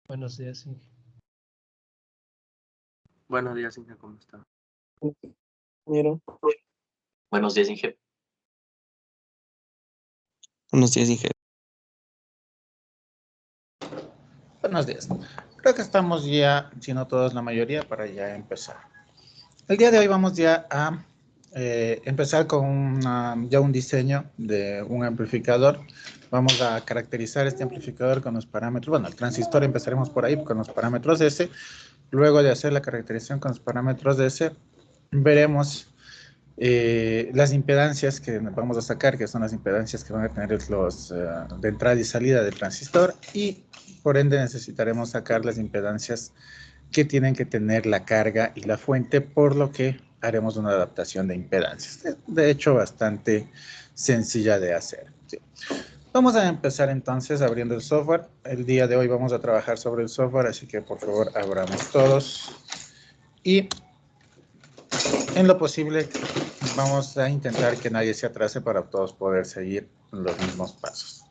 Buenos días, Inge. Buenos días, Inge, ¿cómo está? Compañero. Buenos días, Inge. Buenos días, Inge. Buenos días. Creo que estamos ya, si no todos, la mayoría, para ya empezar. El día de hoy vamos ya a empezar con ya un diseño de un amplificador. Vamos a caracterizar este amplificador con los parámetros. Bueno, el transistor empezaremos por ahí con los parámetros de ese. Luego de hacer la caracterización con los parámetros de ese, veremos las impedancias que vamos a sacar, que son las impedancias que van a tener los de entrada y salida del transistor, y por ende necesitaremos sacar las impedancias que tienen que tener la carga y la fuente, por lo que haremos una adaptación de impedancias. De hecho, bastante sencilla de hacer. Sí. Vamos a empezar entonces abriendo el software. El día de hoy vamos a trabajar sobre el software, así que por favor abramos todos. Y en lo posible vamos a intentar que nadie se atrase para todos poder seguir los mismos pasos.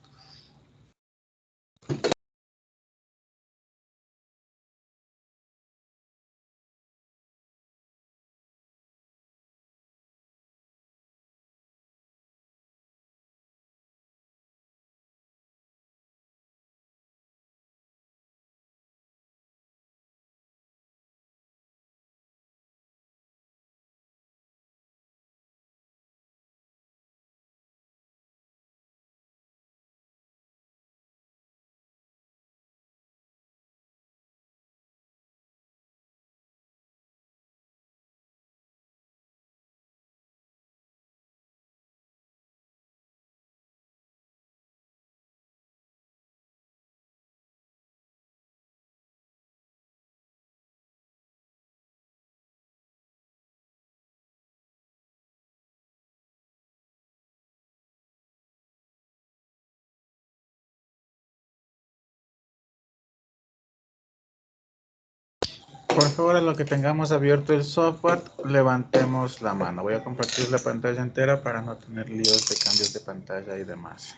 Por favor, a lo que tengamos abierto el software, levantemos la mano. Voy a compartir la pantalla entera para no tener líos de cambios de pantalla y demás.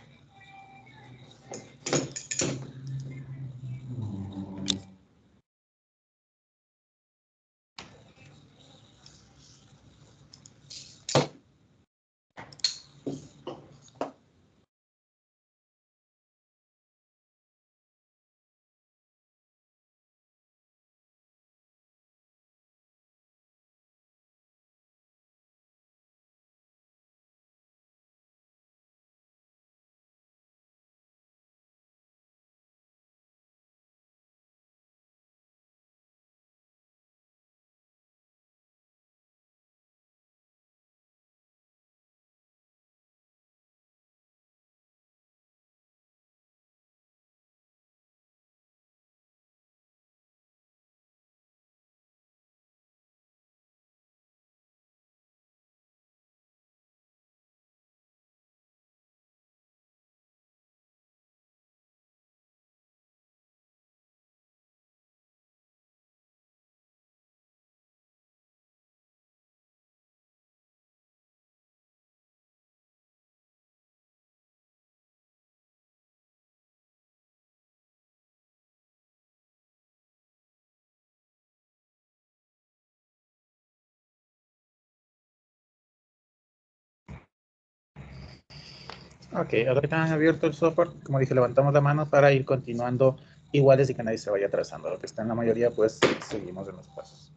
Ok, ahora que tengan abierto el software, como dije, levantamos la mano para ir continuando iguales y que nadie se vaya atrasando. Lo que está en la mayoría, pues seguimos en los pasos.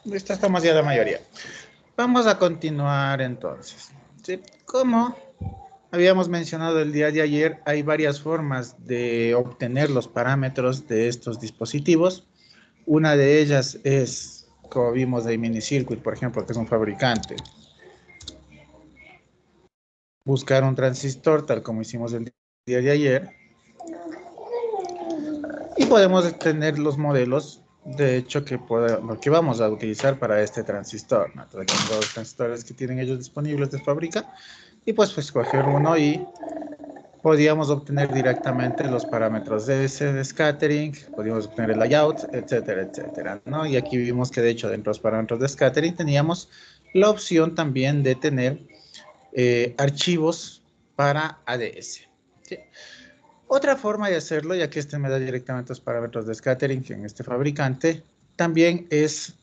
Listo, estamos ya la mayoría. Vamos a continuar entonces. ¿Sí? Como habíamos mencionado el día de ayer, hay varias formas de obtener los parámetros de estos dispositivos. Una de ellas es, como vimos de Minicircuit, por ejemplo, que es un fabricante. Buscar un transistor, tal como hicimos el día de ayer. Y podemos tener los modelos, de hecho, lo que vamos a utilizar para este transistor, ¿no? Entonces, aquí los transistores que tienen ellos disponibles de fábrica. Y pues escoger uno y podíamos obtener directamente los parámetros de ese de scattering, podíamos obtener el layout, etcétera, etcétera, ¿no? Y aquí vimos que de hecho dentro de los parámetros de scattering teníamos la opción también de tener archivos para ADS. ¿Sí? Otra forma de hacerlo, ya que este me da directamente los parámetros de scattering en este fabricante, también es,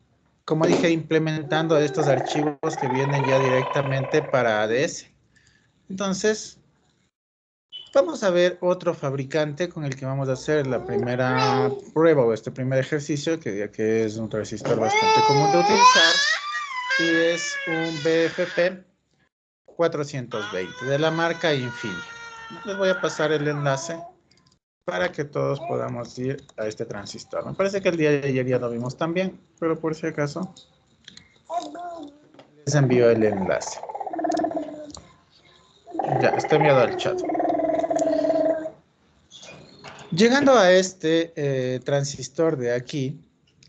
como dije, implementando estos archivos que vienen ya directamente para ADS. Entonces, vamos a ver otro fabricante con el que vamos a hacer la primera prueba o este primer ejercicio, que ya que es un transistor bastante común de utilizar, y es un BFP 420 de la marca Infineon. Les voy a pasar el enlace para que todos podamos ir a este transistor. Me parece que el día de ayer ya lo vimos también, pero por si acaso les envío el enlace. Ya, está enviado al chat. Llegando a este transistor de aquí,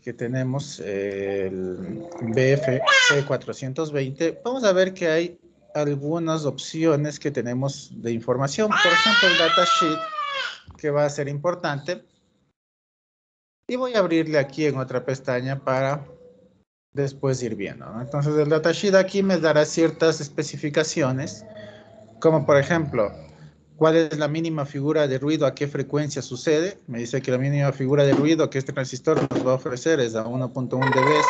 que tenemos el BFC 420, vamos a ver que hay algunas opciones que tenemos de información. Por ejemplo, el datasheet, que va a ser importante. Y voy a abrirle aquí en otra pestaña para después ir viendo, ¿no? Entonces, el datasheet aquí me dará ciertas especificaciones, como por ejemplo, ¿cuál es la mínima figura de ruido? ¿A qué frecuencia sucede? Me dice que la mínima figura de ruido que este transistor nos va a ofrecer es a 1.1 dB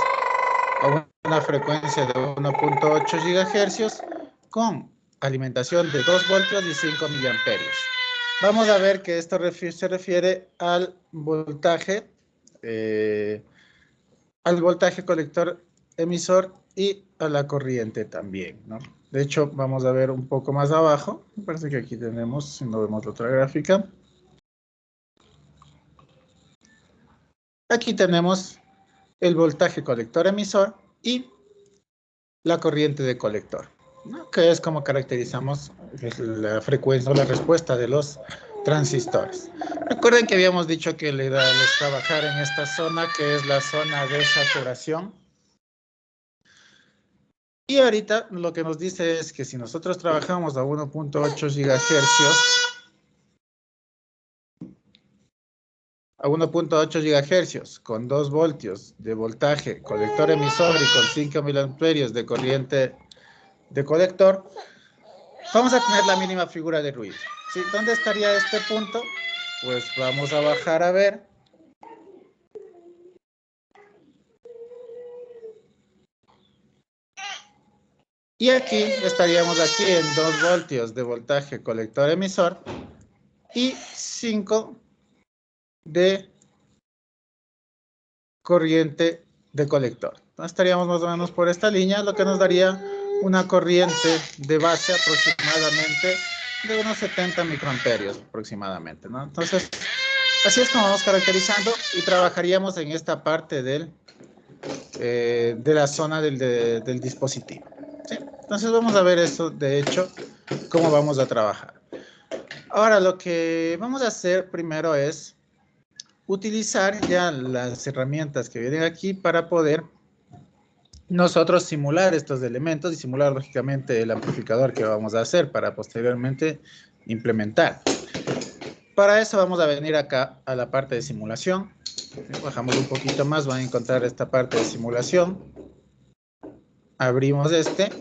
a una frecuencia de 1.8 GHz con alimentación de 2 voltios y 5 miliamperios. Vamos a ver que esto se refiere al voltaje colector emisor y a la corriente también, ¿no? De hecho, vamos a ver un poco más abajo. Me parece que aquí tenemos, si no vemos la otra gráfica. Aquí tenemos el voltaje colector emisor y la corriente de colector, ¿no? Que es como caracterizamos la frecuencia o la respuesta de los transistores. Recuerden que habíamos dicho que la idea es trabajar en esta zona, que es la zona de saturación. Y ahorita lo que nos dice es que si nosotros trabajamos a 1.8 GHz con 2 voltios de voltaje colector emisor y con 5 miliamperios de corriente de colector, vamos a tener la mínima figura de ruido. ¿Sí? ¿Dónde estaría este punto? Pues vamos a bajar a ver. Y aquí estaríamos aquí en 2 voltios de voltaje colector emisor y 5 de corriente de colector. Entonces estaríamos más o menos por esta línea, lo que nos daría una corriente de base aproximadamente de unos 70 microamperios aproximadamente, ¿no? Entonces, así es como vamos caracterizando y trabajaríamos en esta parte de la zona del dispositivo. ¿Sí? Entonces vamos a ver eso, de hecho, cómo vamos a trabajar. Ahora, lo que vamos a hacer primero es utilizar ya las herramientas que vienen aquí para poder nosotros simular estos elementos y simular lógicamente el amplificador que vamos a hacer para posteriormente implementar. Para eso vamos a venir acá a la parte de simulación. Bajamos un poquito más, van a encontrar esta parte de simulación. Abrimos este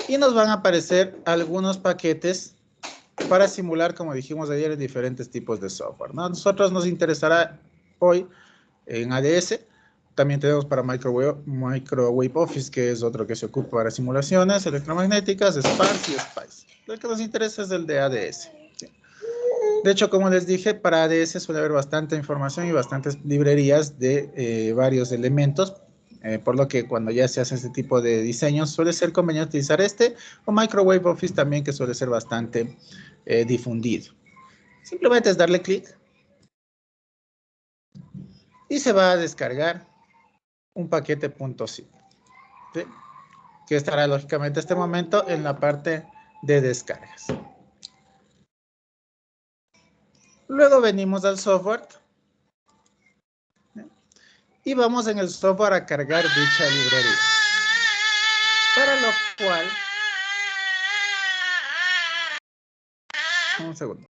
y nos van a aparecer algunos paquetes para simular, como dijimos ayer, diferentes tipos de software, ¿no? A nosotros nos interesará hoy en ADS. También tenemos para Microwave Office, que es otro que se ocupa para simulaciones electromagnéticas, Sparse y Spice. Lo que nos interesa es el de ADS. ¿Sí? De hecho, como les dije, para ADS suele haber bastante información y bastantes librerías de varios elementos Por lo que cuando ya se hace este tipo de diseños suele ser conveniente utilizar este o Microsoft Office también, que suele ser bastante difundido. Simplemente es darle clic y se va a descargar un paquete .zip, ¿sí? Que estará lógicamente en este momento en la parte de descargas. Luego venimos al software y vamos en el software a cargar dicha librería. Para lo cual, un segundo.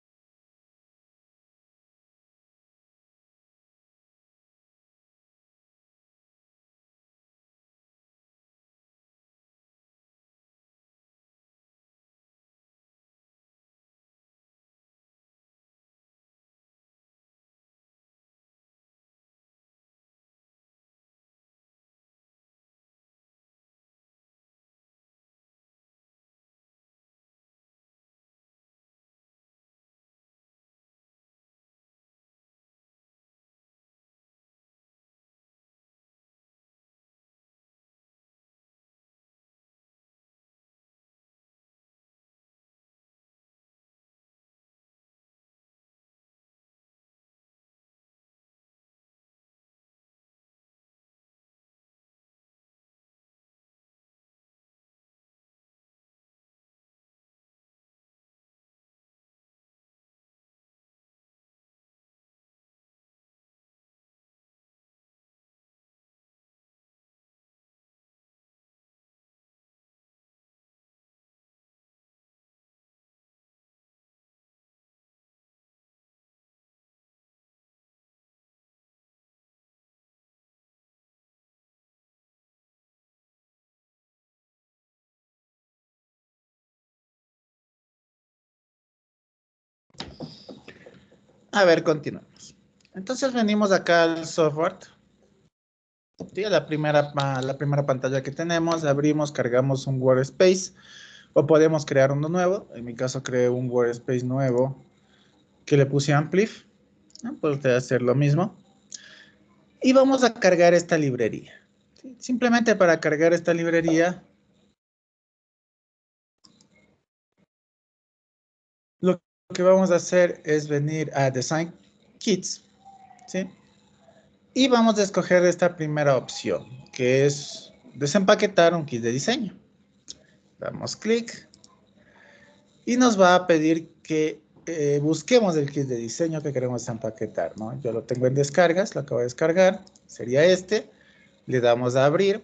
A ver, continuamos. Entonces venimos acá al software. Sí, la primera pantalla que tenemos, abrimos, cargamos un workspace o podemos crear uno nuevo. En mi caso creé un workspace nuevo que le puse Amplif. ¿No? Puede usted hacer lo mismo. Y vamos a cargar esta librería. ¿Sí? Simplemente para cargar esta librería, lo que vamos a hacer es venir a Design Kits, ¿sí? Y vamos a escoger esta primera opción, que es desempaquetar un kit de diseño. Damos clic y nos va a pedir que busquemos el kit de diseño que queremos empaquetar, ¿no? Yo lo tengo en descargas, lo acabo de descargar, sería este. Le damos a abrir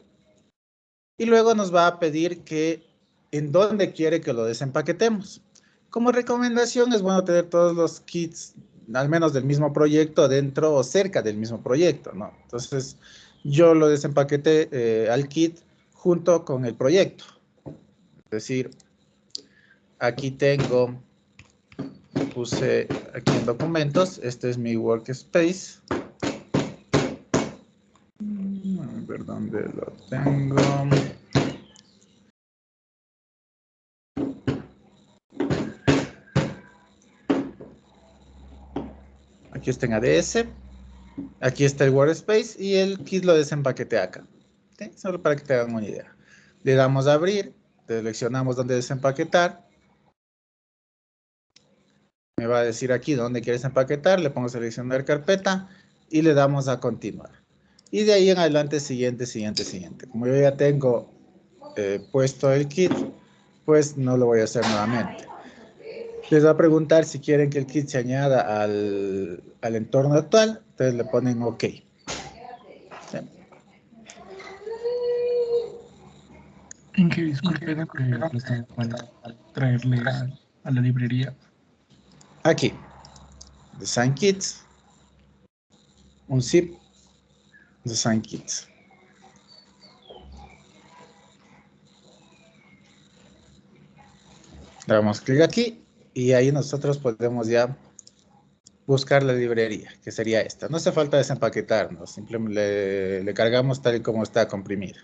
y luego nos va a pedir que en dónde quiere que lo desempaquetemos. Como recomendación es bueno tener todos los kits, al menos del mismo proyecto, dentro o cerca del mismo proyecto, ¿no? Entonces, yo lo desempaqueté al kit junto con el proyecto. Es decir, aquí tengo, puse aquí en documentos, este es mi workspace. A ver dónde lo tengo. Aquí está en ADS. Aquí está el workspace y el kit lo desempaqueté acá. ¿Sí? Solo para que te hagan una idea. Le damos a abrir, seleccionamos dónde desempaquetar. Me va a decir aquí dónde quieres empaquetar, le pongo seleccionar carpeta y le damos a continuar. Y de ahí en adelante siguiente, siguiente, siguiente. Como yo ya tengo puesto el kit, pues no lo voy a hacer nuevamente. Les va a preguntar si quieren que el kit se añada al entorno actual, entonces le ponen OK. ¿Sí? En que disculpe, lo están para traerle a la librería. Aquí, Design Kits, un zip, Design Kits. Le damos clic aquí y ahí nosotros podemos ya buscar la librería, que sería esta. No hace falta desempaquetarnos, simplemente le cargamos tal y como está comprimida.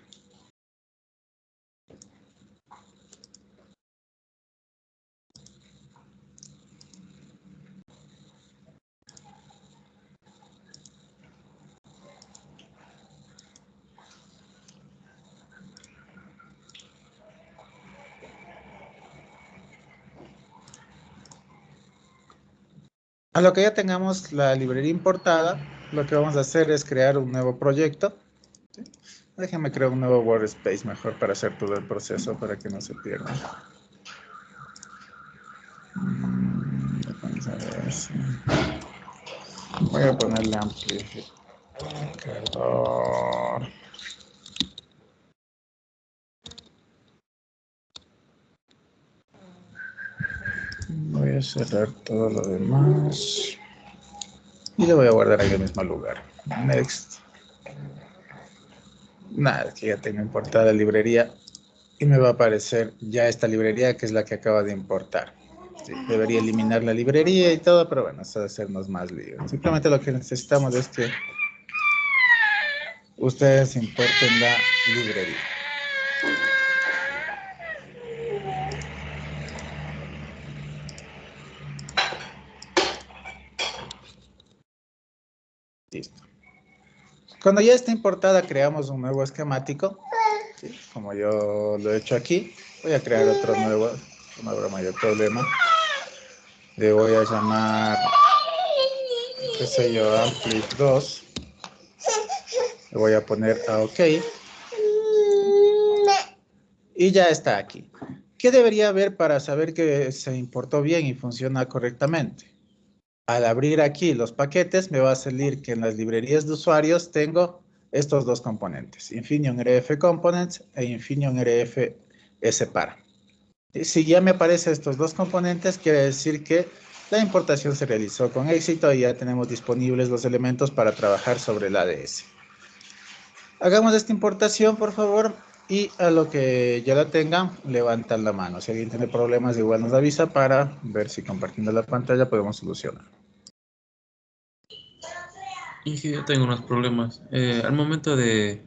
A lo que ya tengamos la librería importada, lo que vamos a hacer es crear un nuevo proyecto. ¿Sí? Déjenme crear un nuevo workspace mejor para hacer todo el proceso para que no se pierda. Vamos a ver si... Voy a ponerle amplificador. Voy a cerrar todo lo demás. Y lo voy a guardar en el mismo lugar. Next. Nada, que ya tengo importada la librería. Y me va a aparecer ya esta librería que es la que acaba de importar. Sí, debería eliminar la librería y todo, pero bueno, eso de hacernos más lío. Simplemente lo que necesitamos es que ustedes importen la librería. Listo. Cuando ya está importada, creamos un nuevo esquemático. ¿Sí? Como yo lo he hecho aquí, voy a crear otro nuevo, no habrá mayor problema. Le voy a llamar, qué sé yo, Ampli 2. Le voy a poner a OK. Y ya está aquí. ¿Qué debería haber para saber que se importó bien y funciona correctamente? Al abrir aquí los paquetes, me va a salir que en las librerías de usuarios tengo estos dos componentes, Infineon RF Components e Infineon RF SPARA. Si ya me aparecen estos dos componentes, quiere decir que la importación se realizó con éxito y ya tenemos disponibles los elementos para trabajar sobre el ADS. Hagamos esta importación, por favor, y a lo que ya la tengan, levantan la mano. Si alguien tiene problemas, igual nos avisa para ver si compartiendo la pantalla podemos solucionar. Y que yo tengo unos problemas. Al momento de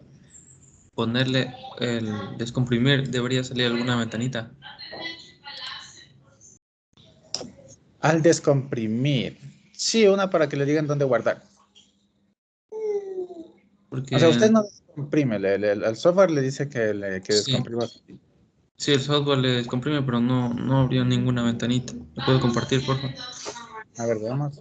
ponerle el descomprimir, debería salir alguna ventanita. Al descomprimir. Sí, una para que le digan dónde guardar. O sea, usted Porque no descomprime, al software le dice que sí, descomprima. sí, el software le descomprime, pero no abrió ninguna ventanita. ¿Lo puedo compartir, por favor? A ver, veamos.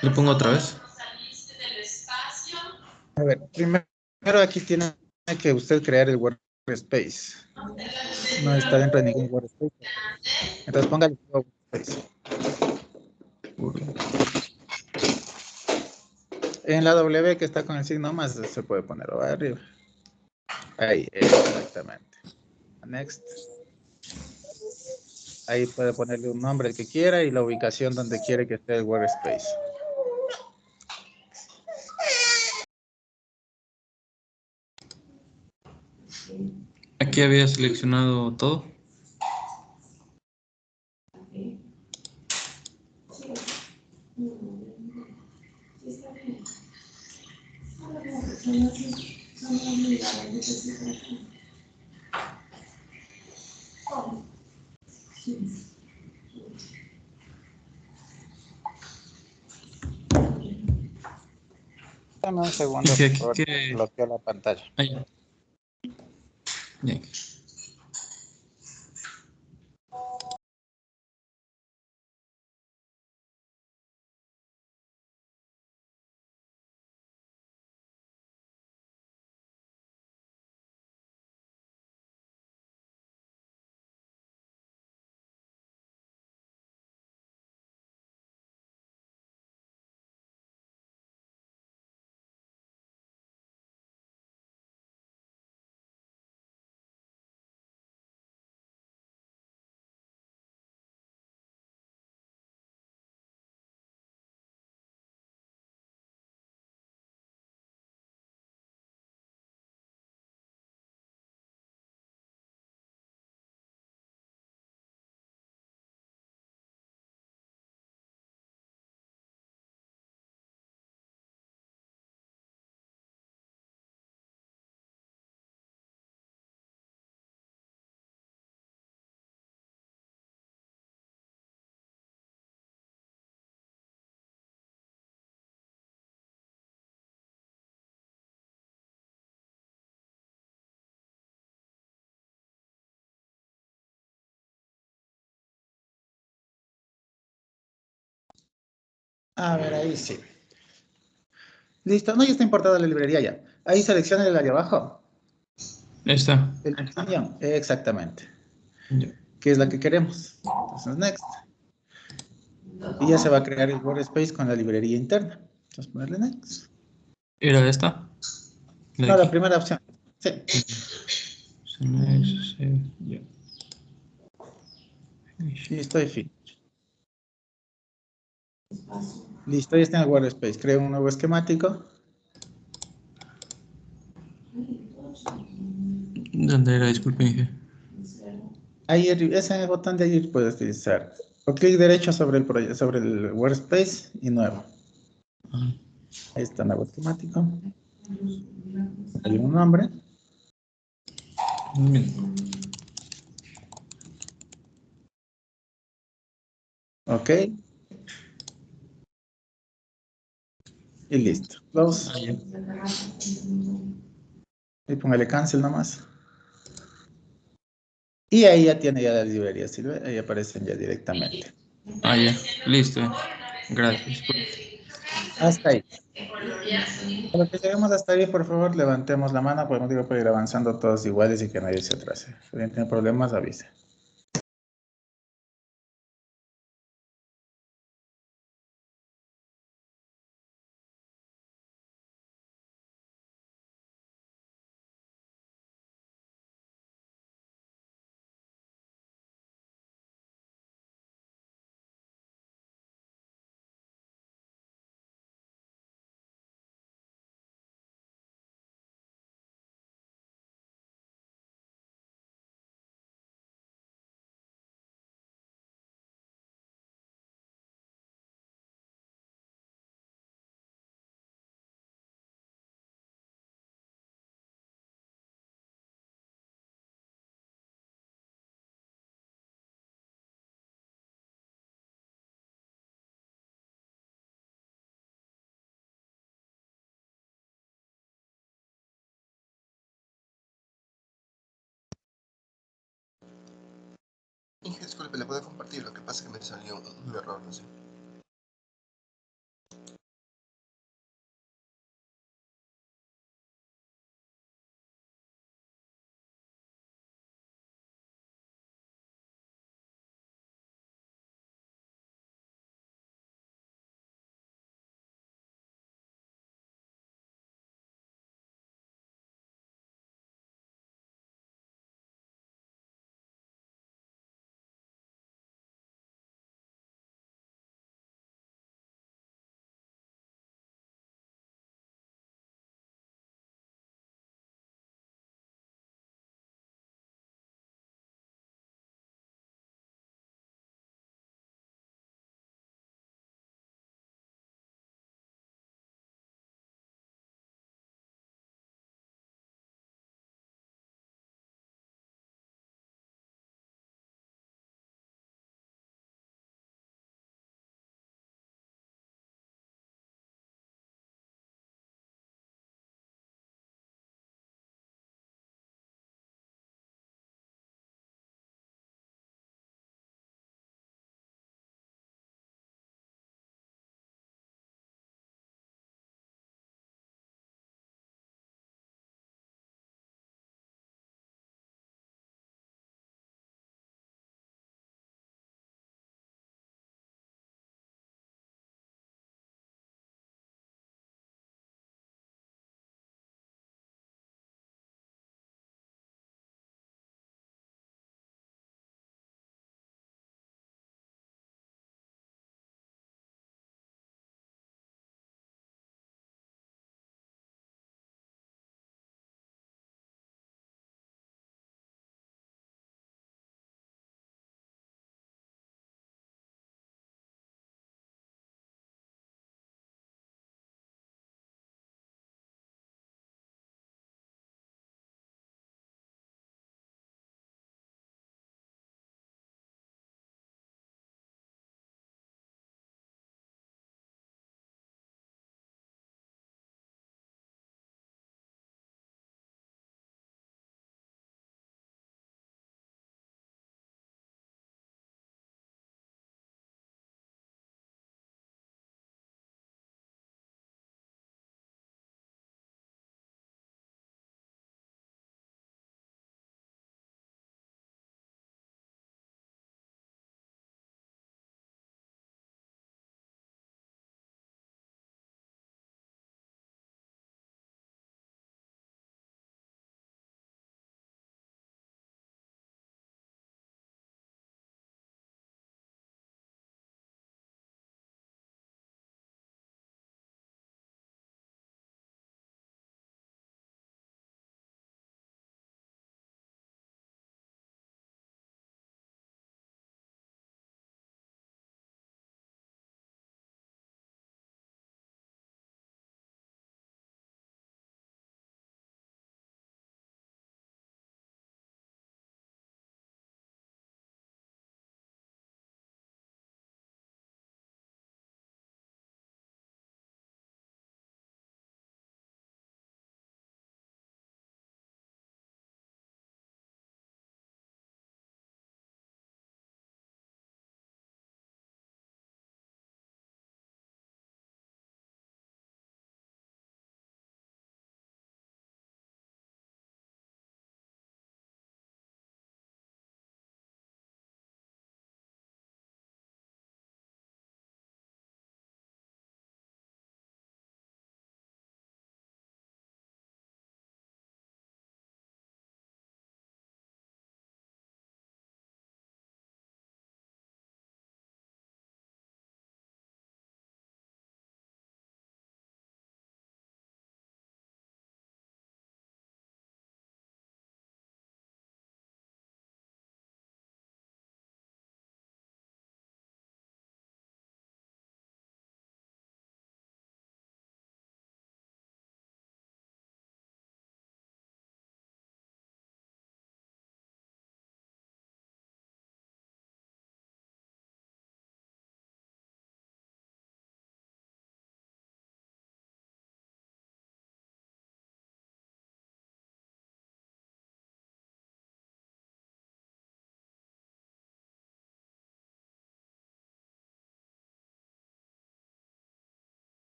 ¿Le pongo otra vez? A ver, primero aquí tiene que usted crear el workspace. No está dentro de ningún workspace. Entonces póngale workspace. En la W que está con el signo más se puede poner arriba. Ahí, exactamente. Next. Ahí puede ponerle un nombre el que quiera y la ubicación donde quiere que esté el workspace. Aquí había seleccionado todo. Dame un segundo, Y que por aquí favor. que... Bloqueo la pantalla. Ahí. Ya. A ver, ahí sí. Listo. No, ya está importada la librería ya. Ahí selecciona el área abajo. Esta. El Maximium. Exactamente. Ya. Que es la que queremos. Entonces, next. Y ya se va a crear el workspace con la librería interna. Entonces, ponerle next. ¿Era esta? La de No, la aquí. primera opción. Sí. Ya. Listo y fin. Listo, ya está en el workspace. Creo un nuevo esquemático. ¿Dónde era? Disculpe, dije. Ahí, ese botón de ahí puedes utilizar. O clic derecho sobre el proyecto, sobre el workspace y nuevo. Ah, Ahí está nuevo esquemático. Hay un nombre. bien. Ok. Y listo. Close. Ah, ya. Y póngale cancel nomás. Y ahí ya tiene ya las librerías, ¿sí? ¿Ve? Ahí aparecen ya directamente. Ah, ya. Listo. Gracias. Hasta ahí. A lo que lleguemos hasta ahí, por favor, levantemos la mano. Podemos ir avanzando todos iguales y que nadie se atrase. Si alguien tiene problemas, avise. Inge, disculpe, ¿le puedo compartir? Lo que pasa es que me salió un error, no sé.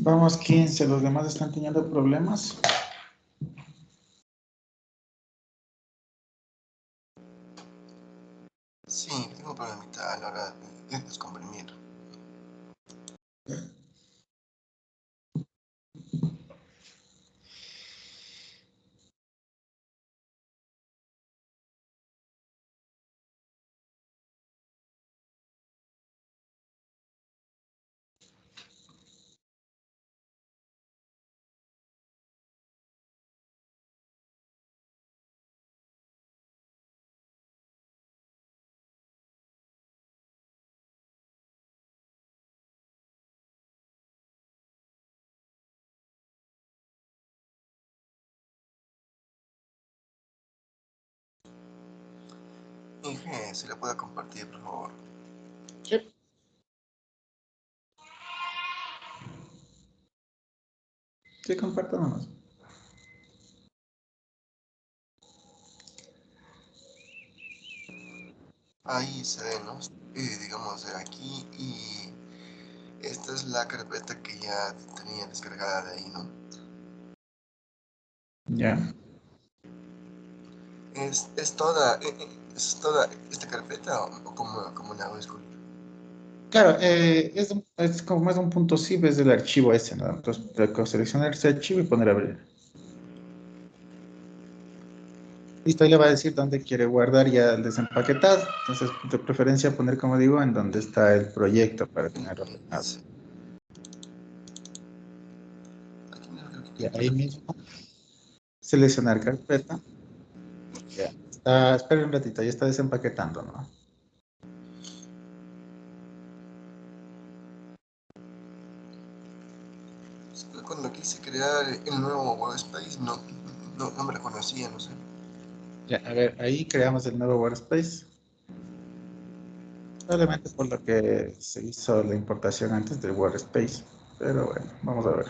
Vamos 15, los demás están teniendo problemas. Sí, tengo un problemita a la hora de descomprimir. Inge, ¿se le puede compartir, por favor? Sí. Sí, comparto nomás. Ahí se ve, ¿no? Digamos, de aquí y esta es la carpeta que ya tenía descargada de ahí, ¿no? Ya. ¿Es toda esta carpeta o como la hago? Disculpe. Claro, es como es un punto zip, es del archivo ese, ¿no? Entonces, tengo que seleccionar ese archivo y poner abrir. Listo, ahí le va a decir dónde quiere guardar ya el desempaquetado. Entonces, de preferencia poner, como digo, en donde está el proyecto para tenerlo ordenado. Sí. Aquí mismo creo Y que ahí mismo, seleccionar carpeta. Ya. Espera un ratito, ya está desempaquetando, ¿no? cuando quise crear el nuevo workspace no me reconocía, no sé. Ya, a ver, ahí creamos el nuevo workspace. Probablemente por lo que se hizo la importación antes del workspace. Pero bueno, vamos a ver.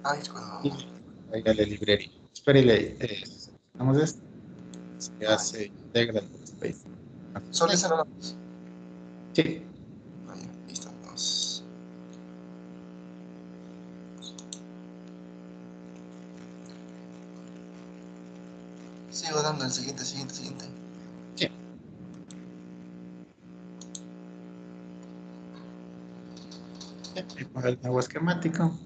Ah, es cuando... Ahí a la librería. Espérele, seleccionamos esto. Ya Ah, se integra el workspace. solo esa nada más. Sí. Ah, ya, listo, entonces. Sigo dando el siguiente. Sí. Ahí pongo el nuevo esquemático.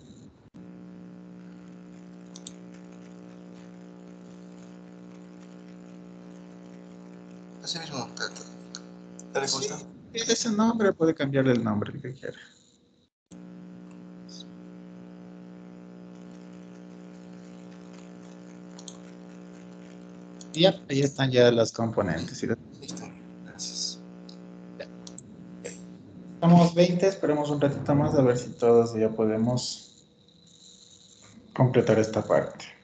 Así mismo, ¿te le gusta? Sí, ese nombre puede cambiarle el nombre que quiera. Y ya, ahí están ya los componentes. Listo, gracias. Estamos 20, esperemos un ratito más a ver si todos ya podemos completar esta parte.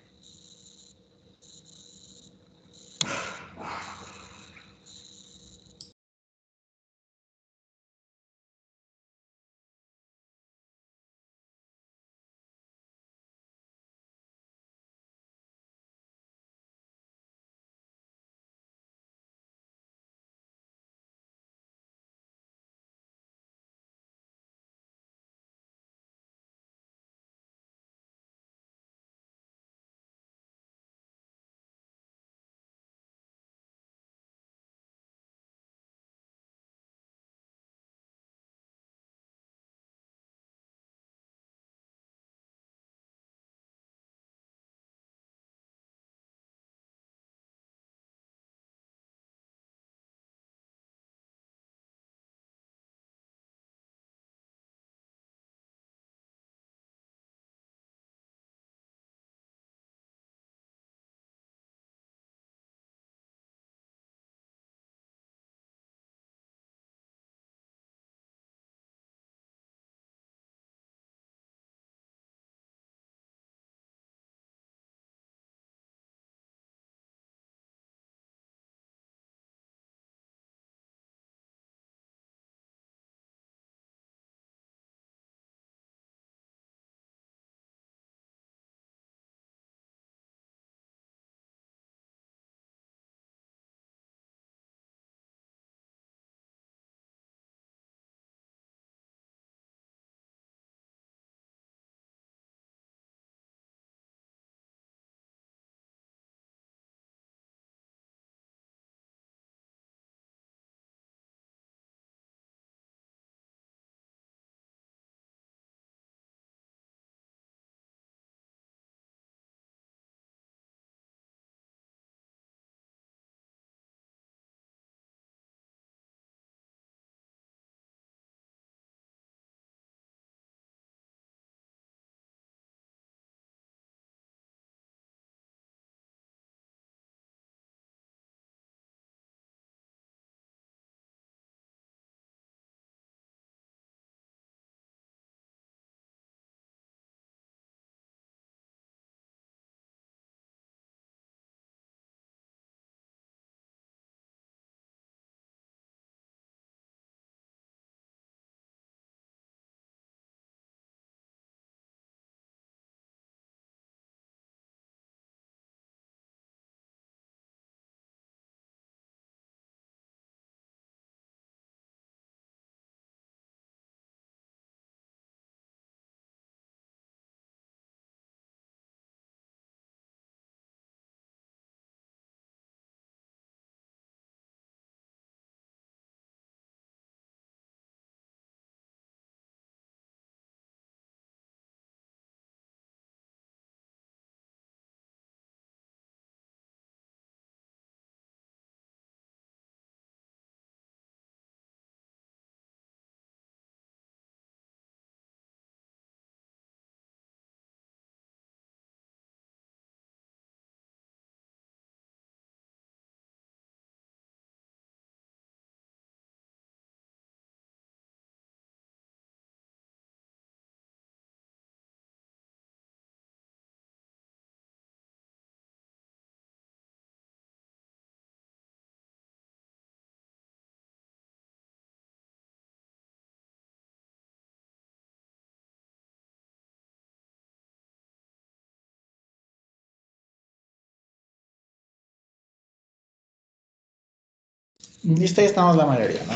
Listo, ya estamos la mayoría, ¿no?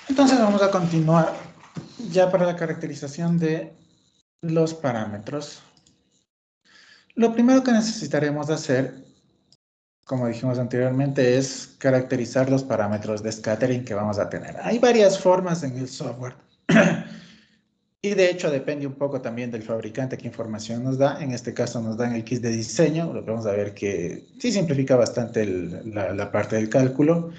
Entonces vamos a continuar ya para la caracterización de los parámetros. Lo primero que necesitaremos hacer, como dijimos anteriormente, es caracterizar los parámetros de scattering que vamos a tener. Hay varias formas en el software. Y de hecho depende un poco también del fabricante qué información nos da. En este caso nos dan el kit de diseño. Lo que vamos a ver que sí simplifica bastante la parte del cálculo.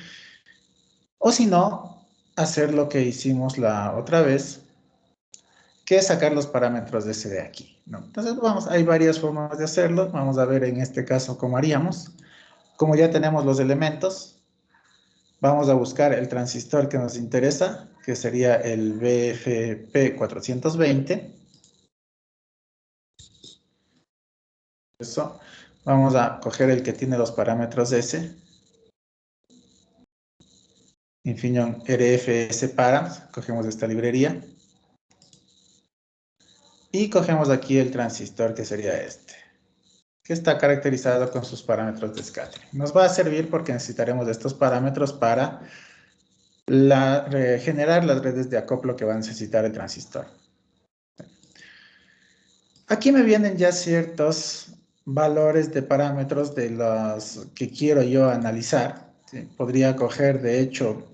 O si no, hacer lo que hicimos la otra vez, que es sacar los parámetros de ese de aquí, ¿no? Entonces, hay varias formas de hacerlo. Vamos a ver en este caso cómo haríamos. Como ya tenemos los elementos, vamos a buscar el transistor que nos interesa, que sería el BFP420. Eso. Vamos a coger el que tiene los parámetros S. Infineon RFS Params. Cogemos esta librería. Y cogemos aquí el transistor que sería este, que está caracterizado con sus parámetros de scattering. Nos va a servir porque necesitaremos de estos parámetros para generar las redes de acoplo que va a necesitar el transistor. Aquí me vienen ya ciertos valores de parámetros de los que quiero yo analizar. ¿Sí? Podría coger, de hecho,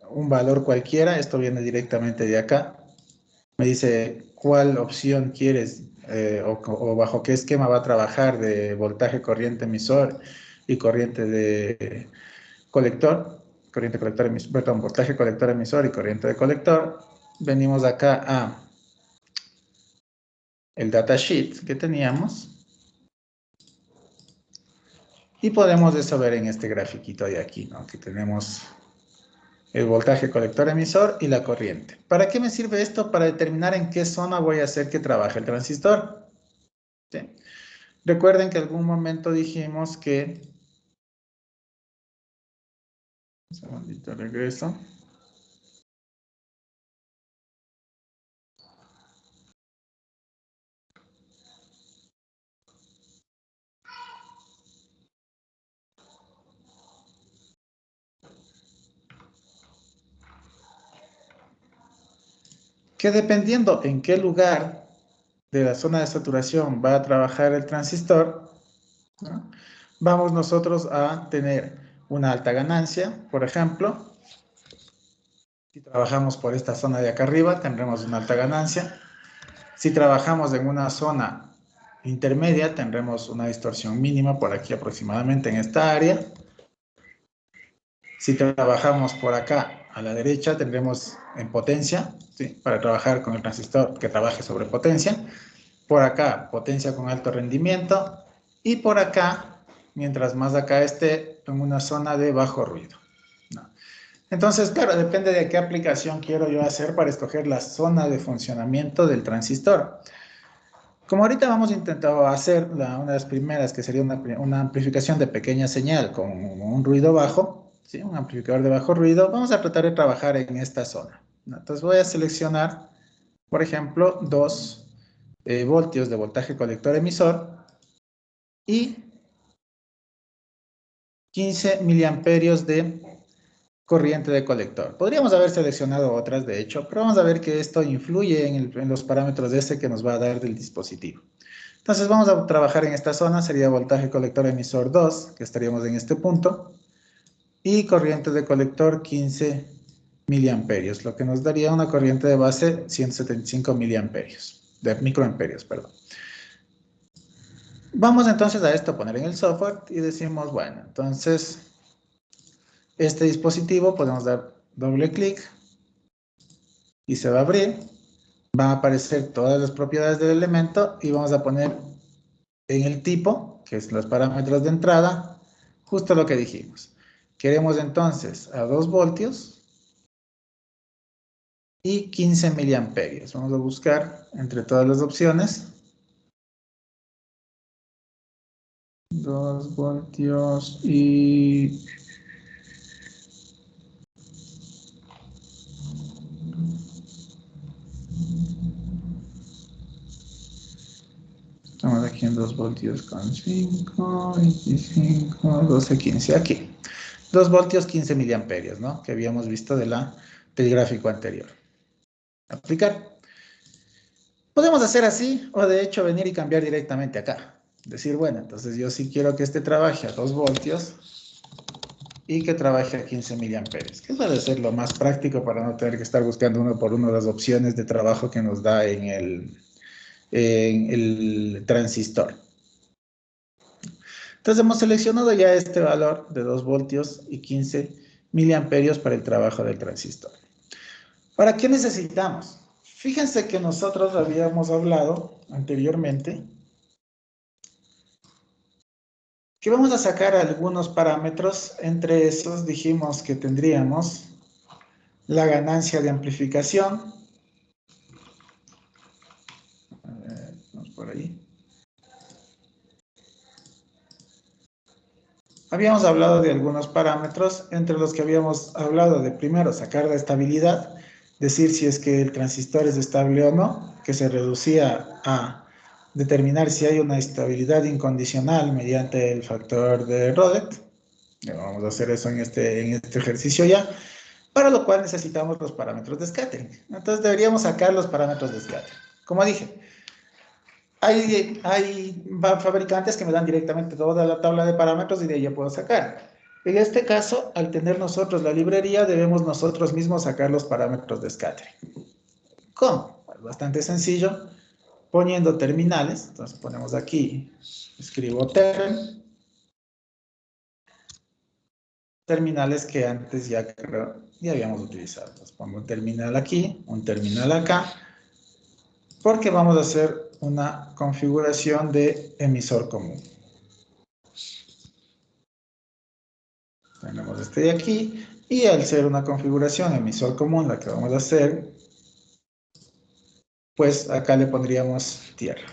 un valor cualquiera. Esto viene directamente de acá. Me dice cuál opción quieres o bajo qué esquema va a trabajar de voltaje, corriente emisor y corriente de colector. Corriente colector emisor, perdón, voltaje colector emisor y corriente de colector. Venimos acá a el datasheet que teníamos. Y podemos eso ver en este grafiquito de aquí, ¿no? Que tenemos el voltaje colector emisor y la corriente. ¿Para qué me sirve esto? Para determinar en qué zona voy a hacer que trabaje el transistor. ¿Sí? Recuerden que en algún momento dijimos que... Un segundito, regreso. Que dependiendo en qué lugar de la zona de saturación va a trabajar el transistor, ¿no? Vamos nosotros a tener una alta ganancia, por ejemplo. Si trabajamos por esta zona de acá arriba, tendremos una alta ganancia. Si trabajamos en una zona intermedia, tendremos una distorsión mínima por aquí aproximadamente en esta área. Si trabajamos por acá a la derecha, tendremos en potencia, ¿sí? Para trabajar con el transistor que trabaje sobre potencia. Por acá, potencia con alto rendimiento. Y por acá, mientras más acá esté, en una zona de bajo ruido, ¿no? Entonces, claro, depende de qué aplicación quiero yo hacer para escoger la zona de funcionamiento del transistor. Como ahorita vamos a intentar hacer una de las primeras, que sería una amplificación de pequeña señal con un ruido bajo, ¿sí? Un amplificador de bajo ruido, vamos a tratar de trabajar en esta zona, ¿no? Entonces voy a seleccionar, por ejemplo, 2 voltios de voltaje colector emisor y 15 miliamperios de corriente de colector. Podríamos haber seleccionado otras, de hecho, pero vamos a ver que esto influye en los parámetros de este que nos va a dar del dispositivo. Entonces vamos a trabajar en esta zona, sería voltaje colector emisor 2, que estaríamos en este punto, y corriente de colector 15 miliamperios, lo que nos daría una corriente de base 175 miliamperios, de microamperios, perdón. Vamos entonces a esto, poner en el software y decimos, bueno, entonces este dispositivo podemos dar doble clic y se va a abrir. Van a aparecer todas las propiedades del elemento y vamos a poner en el tipo, que es los parámetros de entrada, justo lo que dijimos. Queremos entonces a 2 voltios y 15 miliamperios. Vamos a buscar entre todas las opciones. 2 voltios y... Estamos aquí en 2 voltios con 5, 25, 12, 15, aquí. 2 voltios, 15 miliamperios, ¿no? Que habíamos visto del gráfico anterior. Aplicar. Podemos hacer así, o de hecho venir y cambiar directamente acá. Decir, bueno, entonces yo sí quiero que este trabaje a 2 voltios y que trabaje a 15 miliamperios. Que puede ser lo más práctico para no tener que estar buscando uno por uno las opciones de trabajo que nos da en el transistor. Entonces hemos seleccionado ya este valor de 2 voltios y 15 miliamperios para el trabajo del transistor. ¿Para qué necesitamos? Fíjense que nosotros habíamos hablado anteriormente que vamos a sacar algunos parámetros. Entre esos dijimos que tendríamos la ganancia de amplificación. Vamos por ahí. Habíamos hablado de algunos parámetros, entre los que habíamos hablado de primero sacar la estabilidad, decir si es que el transistor es estable o no, que se reducía a determinar si hay una estabilidad incondicional mediante el factor de Rodet. Vamos a hacer eso en este ejercicio ya, para lo cual necesitamos los parámetros de scattering. Entonces deberíamos sacar los parámetros de scattering. Como dije, hay fabricantes que me dan directamente toda la tabla de parámetros y de ahí ya puedo sacar. En este caso, al tener nosotros la librería, debemos nosotros mismos sacar los parámetros de scattering. ¿Cómo? Pues bastante sencillo. Poniendo terminales, entonces ponemos aquí, escribo terminales que antes ya habíamos utilizado. Entonces pongo un terminal aquí, un terminal acá, porque vamos a hacer una configuración de emisor común. Tenemos este de aquí, y al ser una configuración emisor común, la que vamos a hacer, pues acá le pondríamos tierra.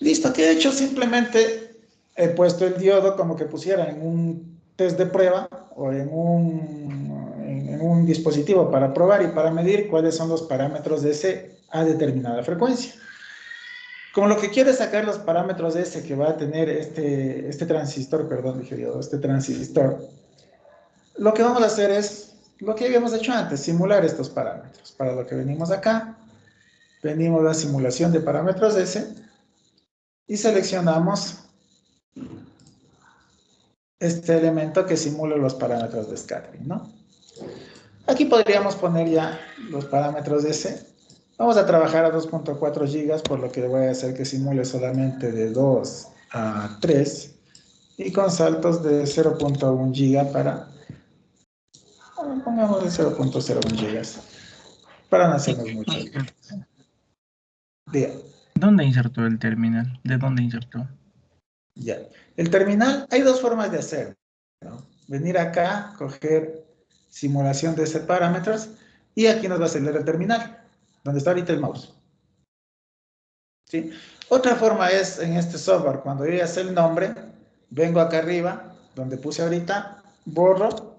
Listo, ¿qué he hecho? Simplemente he puesto el diodo como que pusiera en un test de prueba o en un dispositivo para probar y para medir cuáles son los parámetros de ese a determinada frecuencia. Como lo que quiere sacar los parámetros de ese que va a tener este transistor, perdón, dije diodo, este transistor, lo que vamos a hacer es lo que habíamos hecho antes, simular estos parámetros. Para lo que venimos acá, venimos a la simulación de parámetros de ese y seleccionamos este elemento que simula los parámetros de scattering, ¿no? Aquí podríamos poner ya los parámetros de ese. Vamos a trabajar a 2.4 gigas, por lo que voy a hacer que simule solamente de 2 a 3 y con saltos de 0.1 giga para, bueno, pongamos de 0.01 gigas para no hacernos mucho. ¿Dónde insertó el terminal? ¿De dónde insertó? Ya. El terminal, hay dos formas de hacer, ¿no? Venir acá, coger simulación de ese parámetros y aquí nos va a salir el terminal, donde está ahorita el mouse. ¿Sí? Otra forma es en este software, cuando yo ya sé el nombre, vengo acá arriba, donde puse ahorita, borro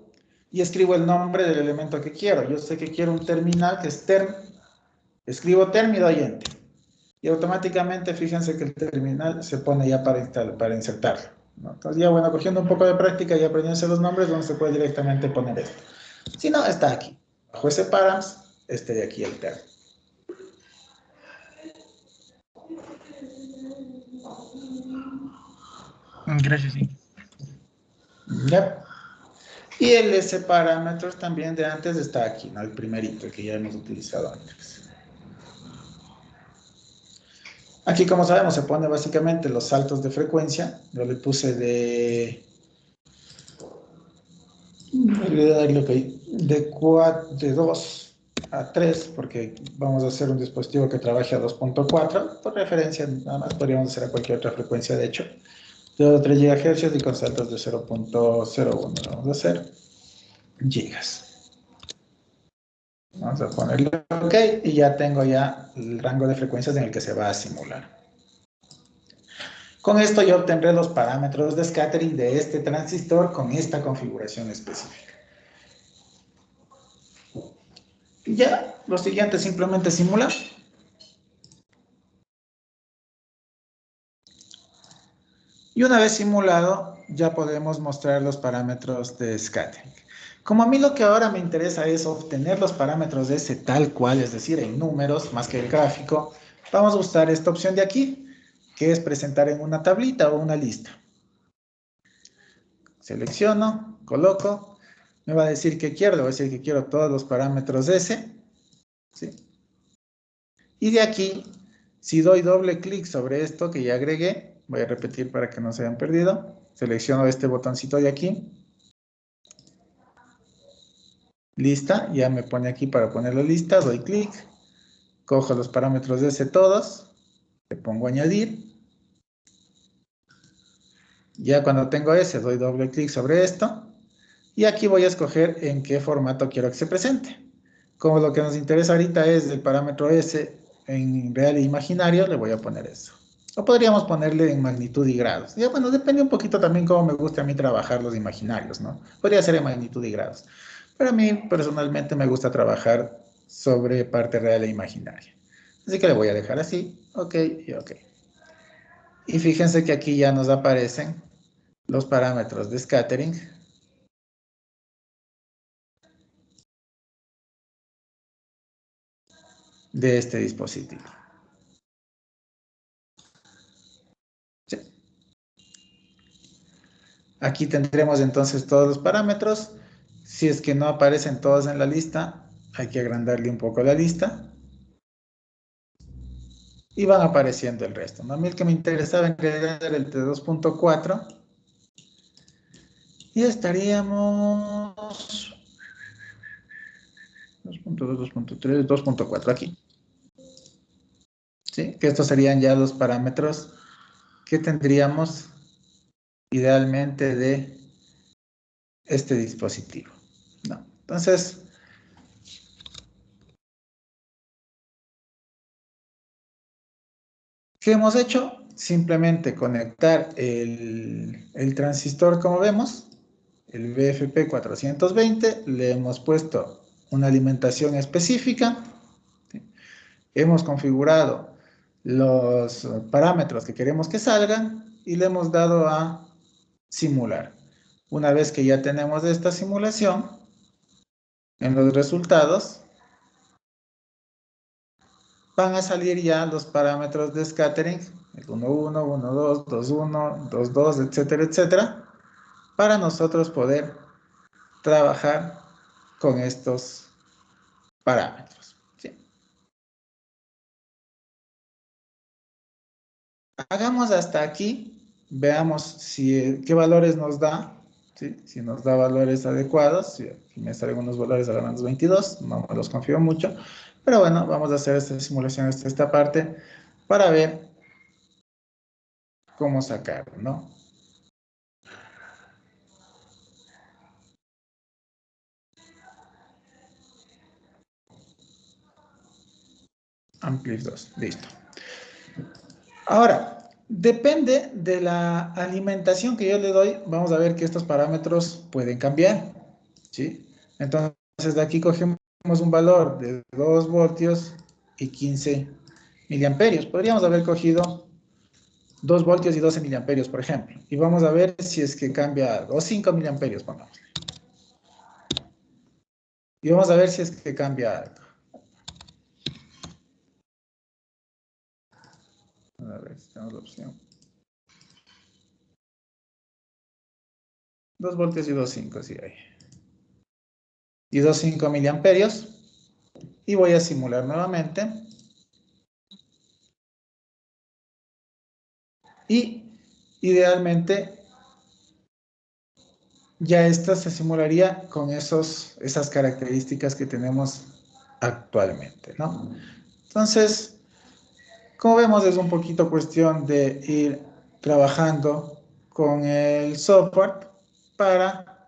y escribo el nombre del elemento que quiero. Yo sé que quiero un terminal que es term, escribo term y doy enter. Y automáticamente, fíjense que el terminal se pone ya para insertarlo, ¿no? Entonces ya, bueno, cogiendo un poco de práctica y aprendiéndose los nombres, donde se puede directamente poner esto. Si no, está aquí. Bajo ese params, este de aquí, el term. Gracias, sí. ¿Ya? Y el S parámetros también de antes está aquí, ¿no? El primerito, el que ya hemos utilizado antes. Aquí, como sabemos, se pone básicamente los saltos de frecuencia. Yo le puse de 2 a 3, porque vamos a hacer un dispositivo que trabaje a 2.4. Por referencia, nada más podríamos hacer a cualquier otra frecuencia, de hecho. De 3 GHz y con saltos de 0.01. Vamos a hacer gigas. Vamos a ponerle OK y ya tengo ya el rango de frecuencias en el que se va a simular. Con esto yo obtendré los parámetros de scattering de este transistor con esta configuración específica. Y ya, lo siguiente es simplemente simular. Y una vez simulado, ya podemos mostrar los parámetros de scattering. Como a mí lo que ahora me interesa es obtener los parámetros de ese tal cual, es decir, en números, más que el gráfico, vamos a usar esta opción de aquí, que es presentar en una tablita o una lista. Selecciono, coloco, me va a decir que quiero, le voy a decir que quiero todos los parámetros de ese, ¿sí? Y de aquí, si doy doble clic sobre esto que ya agregué, voy a repetir para que no se hayan perdido, selecciono este botoncito de aquí, lista, ya me pone aquí para ponerlo lista, doy clic, cojo los parámetros de ese todos, le pongo añadir, ya cuando tengo ese doy doble clic sobre esto, y aquí voy a escoger en qué formato quiero que se presente. Como lo que nos interesa ahorita es el parámetro S en real e imaginario, le voy a poner eso. O podríamos ponerle en magnitud y grados. Ya, bueno, depende un poquito también cómo me gusta a mí trabajar los imaginarios, ¿no? Podría ser en magnitud y grados. Pero a mí personalmente me gusta trabajar sobre parte real e imaginaria. Así que le voy a dejar así, ok y ok. Y fíjense que aquí ya nos aparecen los parámetros de scattering de este dispositivo. Sí. Aquí tendremos entonces todos los parámetros. Si es que no aparecen todos en la lista, hay que agrandarle un poco la lista. Y van apareciendo el resto, ¿no? A mí el que me interesaba en realidad era el de 2.4. Y estaríamos 2.2, 2.3, 2.4 aquí. ¿Sí? Que estos serían ya los parámetros que tendríamos idealmente de este dispositivo, ¿no? Entonces, ¿qué hemos hecho? Simplemente conectar el transistor, como vemos, el BFP 420, le hemos puesto una alimentación específica, ¿sí? Hemos configurado los parámetros que queremos que salgan y le hemos dado a simular. Una vez que ya tenemos esta simulación, en los resultados van a salir ya los parámetros de scattering, el 1.1, 1.2, 2.1, 2.2, etcétera, etcétera, para nosotros poder trabajar con estos parámetros. ¿Sí? Hagamos hasta aquí, veamos si, qué valores nos da, ¿sí? Si nos da valores adecuados, si me salen unos valores a los 22, no me los confío mucho, pero bueno, vamos a hacer esta simulación hasta esta parte para ver cómo sacarlo, ¿no? Amplis 2, listo. Ahora, depende de la alimentación que yo le doy, vamos a ver que estos parámetros pueden cambiar, ¿sí? Entonces, de aquí cogemos un valor de 2 voltios y 15 miliamperios. Podríamos haber cogido 2 voltios y 12 miliamperios, por ejemplo. Y vamos a ver si es que cambia algo. O 5 miliamperios, pongamos. Y vamos a ver si es que cambia algo. A ver si tenemos la opción. 2 voltios y 2.5, sí hay. Y 2.5 miliamperios. Y voy a simular nuevamente. Y idealmente ya esta se simularía con esas características que tenemos actualmente, ¿no? Entonces, como vemos, es un poquito cuestión de ir trabajando con el software para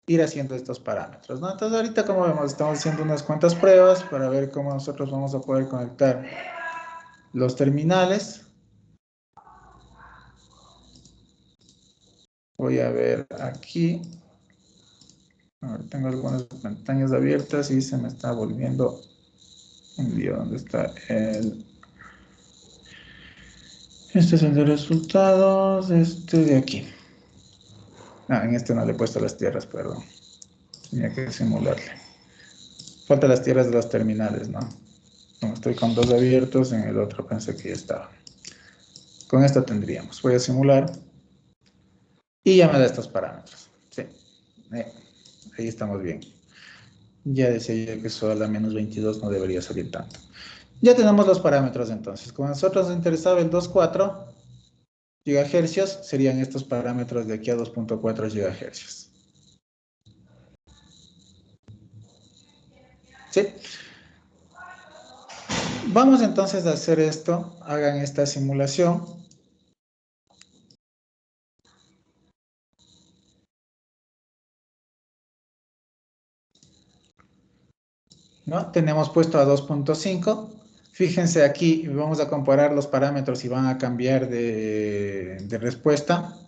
ir haciendo estos parámetros, ¿no? Entonces, ahorita, como vemos, estamos haciendo unas cuantas pruebas para ver cómo nosotros vamos a poder conectar los terminales. Voy a ver aquí. Ahora tengo algunas pestañas abiertas y se me está volviendo un lío. ¿Dónde está Este es el de resultados, este de aquí. En este no le he puesto las tierras, perdón. Tenía que simularle. Falta las tierras de los terminales, ¿no? Como estoy con dos abiertos, en el otro pensé que ya estaba. Con esto tendríamos. Voy a simular. Y ya me da estos parámetros. Sí. Ahí estamos bien. Ya decía yo que solo a menos 22 no debería salir tanto. Ya tenemos los parámetros entonces. Como a nosotros nos interesaba el 2.4 gigahercios, serían estos parámetros de aquí a 2.4 gigahercios. ¿Sí? Vamos entonces a hacer esto. Hagan esta simulación. ¿No? Tenemos puesto a 2.5. Fíjense aquí, vamos a comparar los parámetros y van a cambiar de respuesta.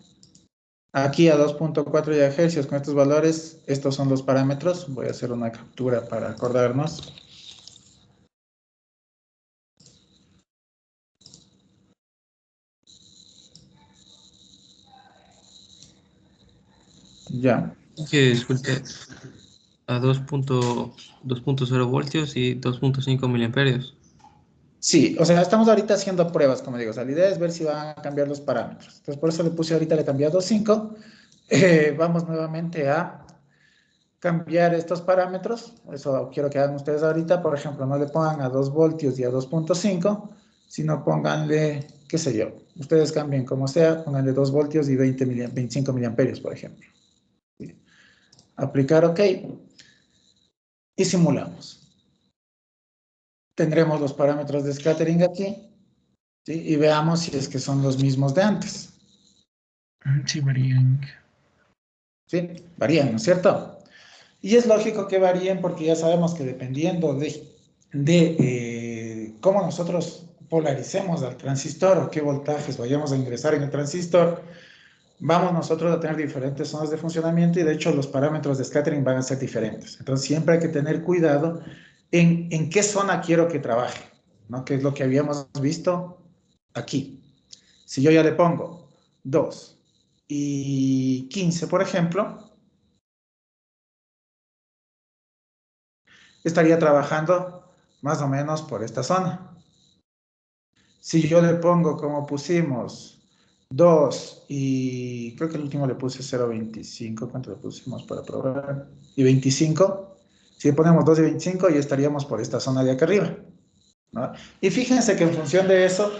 Aquí a 2.4 GHz con estos valores, estos son los parámetros. Voy a hacer una captura para acordarnos. Ya. Que disculpe, a 2.0 voltios y 2.5 miliamperios. Sí, o sea, estamos ahorita haciendo pruebas, como digo. O sea, la idea es ver si van a cambiar los parámetros. Entonces, por eso le puse ahorita, le cambié a 2.5. Vamos nuevamente a cambiar estos parámetros. Eso quiero que hagan ustedes ahorita. Por ejemplo, no le pongan a 2 voltios y a 2.5, sino pónganle, qué sé yo. Ustedes cambien como sea, pónganle 2 voltios y 25 miliamperios, por ejemplo. Aplicar OK y simulamos. Tendremos los parámetros de scattering aquí, ¿sí? Y veamos si es que son los mismos de antes. Sí, varían. ¿Sí? Varían, ¿no es cierto? Y es lógico que varíen porque ya sabemos que dependiendo de cómo nosotros polaricemos al transistor o qué voltajes vayamos a ingresar en el transistor, vamos nosotros a tener diferentes zonas de funcionamiento y de hecho los parámetros de scattering van a ser diferentes. Entonces siempre hay que tener cuidado en qué zona quiero que trabaje, ¿no? Que es lo que habíamos visto aquí. Si yo ya le pongo 2 y 15, por ejemplo, estaría trabajando más o menos por esta zona. Si yo le pongo como pusimos 2 y creo que el último le puse 0.25, ¿cuánto le pusimos para probar? Y 25, si le ponemos 2 y 25 ya estaríamos por esta zona de acá arriba, ¿no? Y fíjense que en función de eso,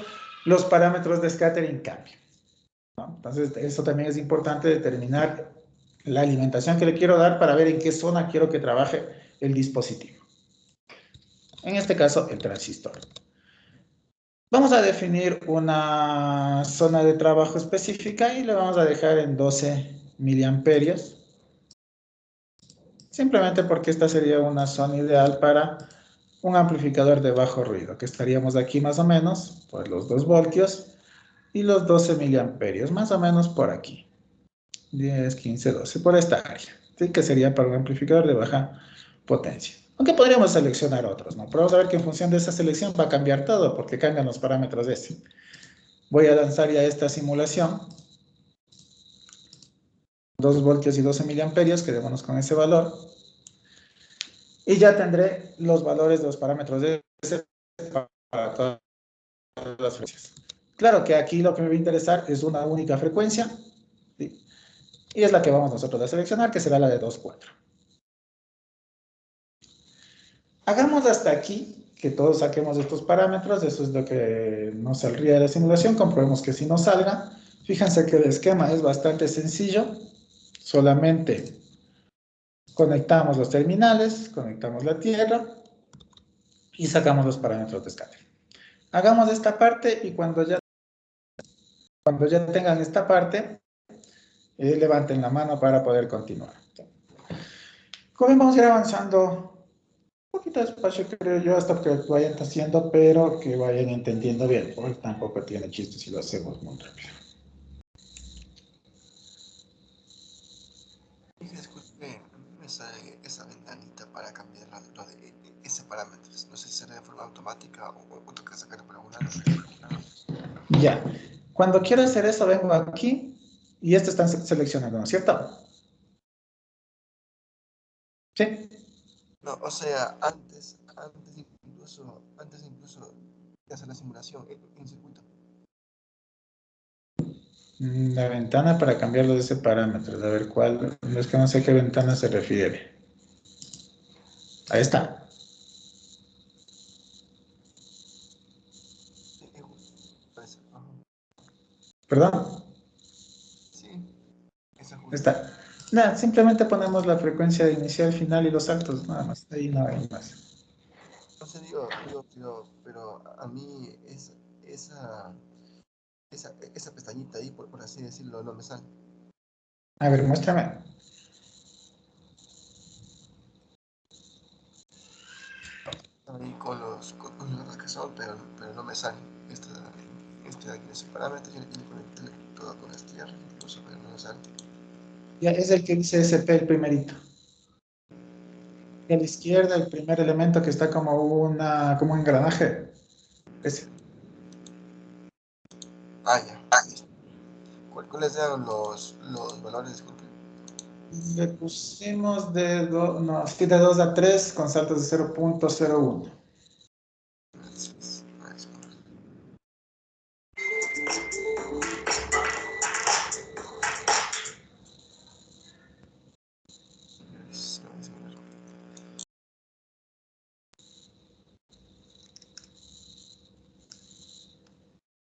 los parámetros de scattering cambian, ¿no? Entonces, eso también es importante determinar la alimentación que le quiero dar para ver en qué zona quiero que trabaje el dispositivo. En este caso, el transistor. Vamos a definir una zona de trabajo específica y le vamos a dejar en 12 miliamperios. Simplemente porque esta sería una zona ideal para un amplificador de bajo ruido, que estaríamos aquí más o menos por los 2 voltios y los 12 miliamperios, más o menos por aquí. 10, 15, 12, por esta área. ¿Sí? Que sería para un amplificador de baja potencia. Aunque podríamos seleccionar otros, ¿no? Pero vamos a ver que en función de esa selección va a cambiar todo, porque cambian los parámetros de ese. Voy a lanzar ya esta simulación. 2 voltios y 12 miliamperios, quedémonos con ese valor. Y ya tendré los valores de los parámetros de ese para todas las frecuencias. Claro que aquí lo que me va a interesar es una única frecuencia, ¿sí? Y es la que vamos nosotros a seleccionar, que será la de 2.4. Hagamos hasta aquí, que todos saquemos estos parámetros, eso es lo que nos saldría de la simulación, comprobemos que si nos salga. Fíjense que el esquema es bastante sencillo, solamente conectamos los terminales, conectamos la tierra y sacamos los parámetros de escape. Hagamos esta parte y cuando ya tengan esta parte, levanten la mano para poder continuar. Como vamos a ir avanzando un poquito despacio, creo yo, hasta que vayan haciendo, pero que vayan entendiendo bien, porque tampoco tiene chiste si lo hacemos muy rápido. Disculpe, a mí me sale esa ventanita para cambiar lo de ese parámetros. No sé si será de forma automática o tengo que sacarlo por algún lado. Ya. Cuando quiero hacer eso, vengo aquí y esto está seleccionado, ¿no es cierto? Sí. No, o sea, antes incluso de hacer la simulación en circuito. La ventana para cambiarlo de ese parámetro. A ver cuál. Es que no sé a qué ventana se refiere. Ahí está. Sí, justo. Ajá. Perdón. Sí, esa Ahí justo. está. Nada, simplemente ponemos la frecuencia inicial, final y los saltos, nada más. Ahí no hay más. No sé, pero a mí esa pestañita ahí, por así decirlo, no me sale. A ver, muéstrame. Ahí con los que son, pero no me sale. Este de aquí, ese parámetro, yo le conecté todo con STR, incluso, pero no me sale. Ya es el que dice SP, el primerito. Y a la izquierda, el primer elemento que está como un engranaje. Ese. Ah, ya, listo. ¿Cuáles eran los valores? Disculpe. Le pusimos no, sí, de 2 a 3 con saltos de 0.01.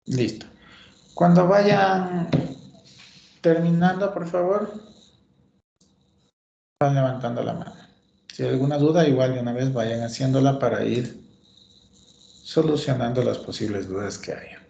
Listo. Cuando vayan terminando, por favor, van levantando la mano. Si hay alguna duda, igual de una vez vayan haciéndola para ir solucionando las posibles dudas que haya.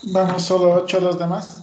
Vamos solo 8 los demás.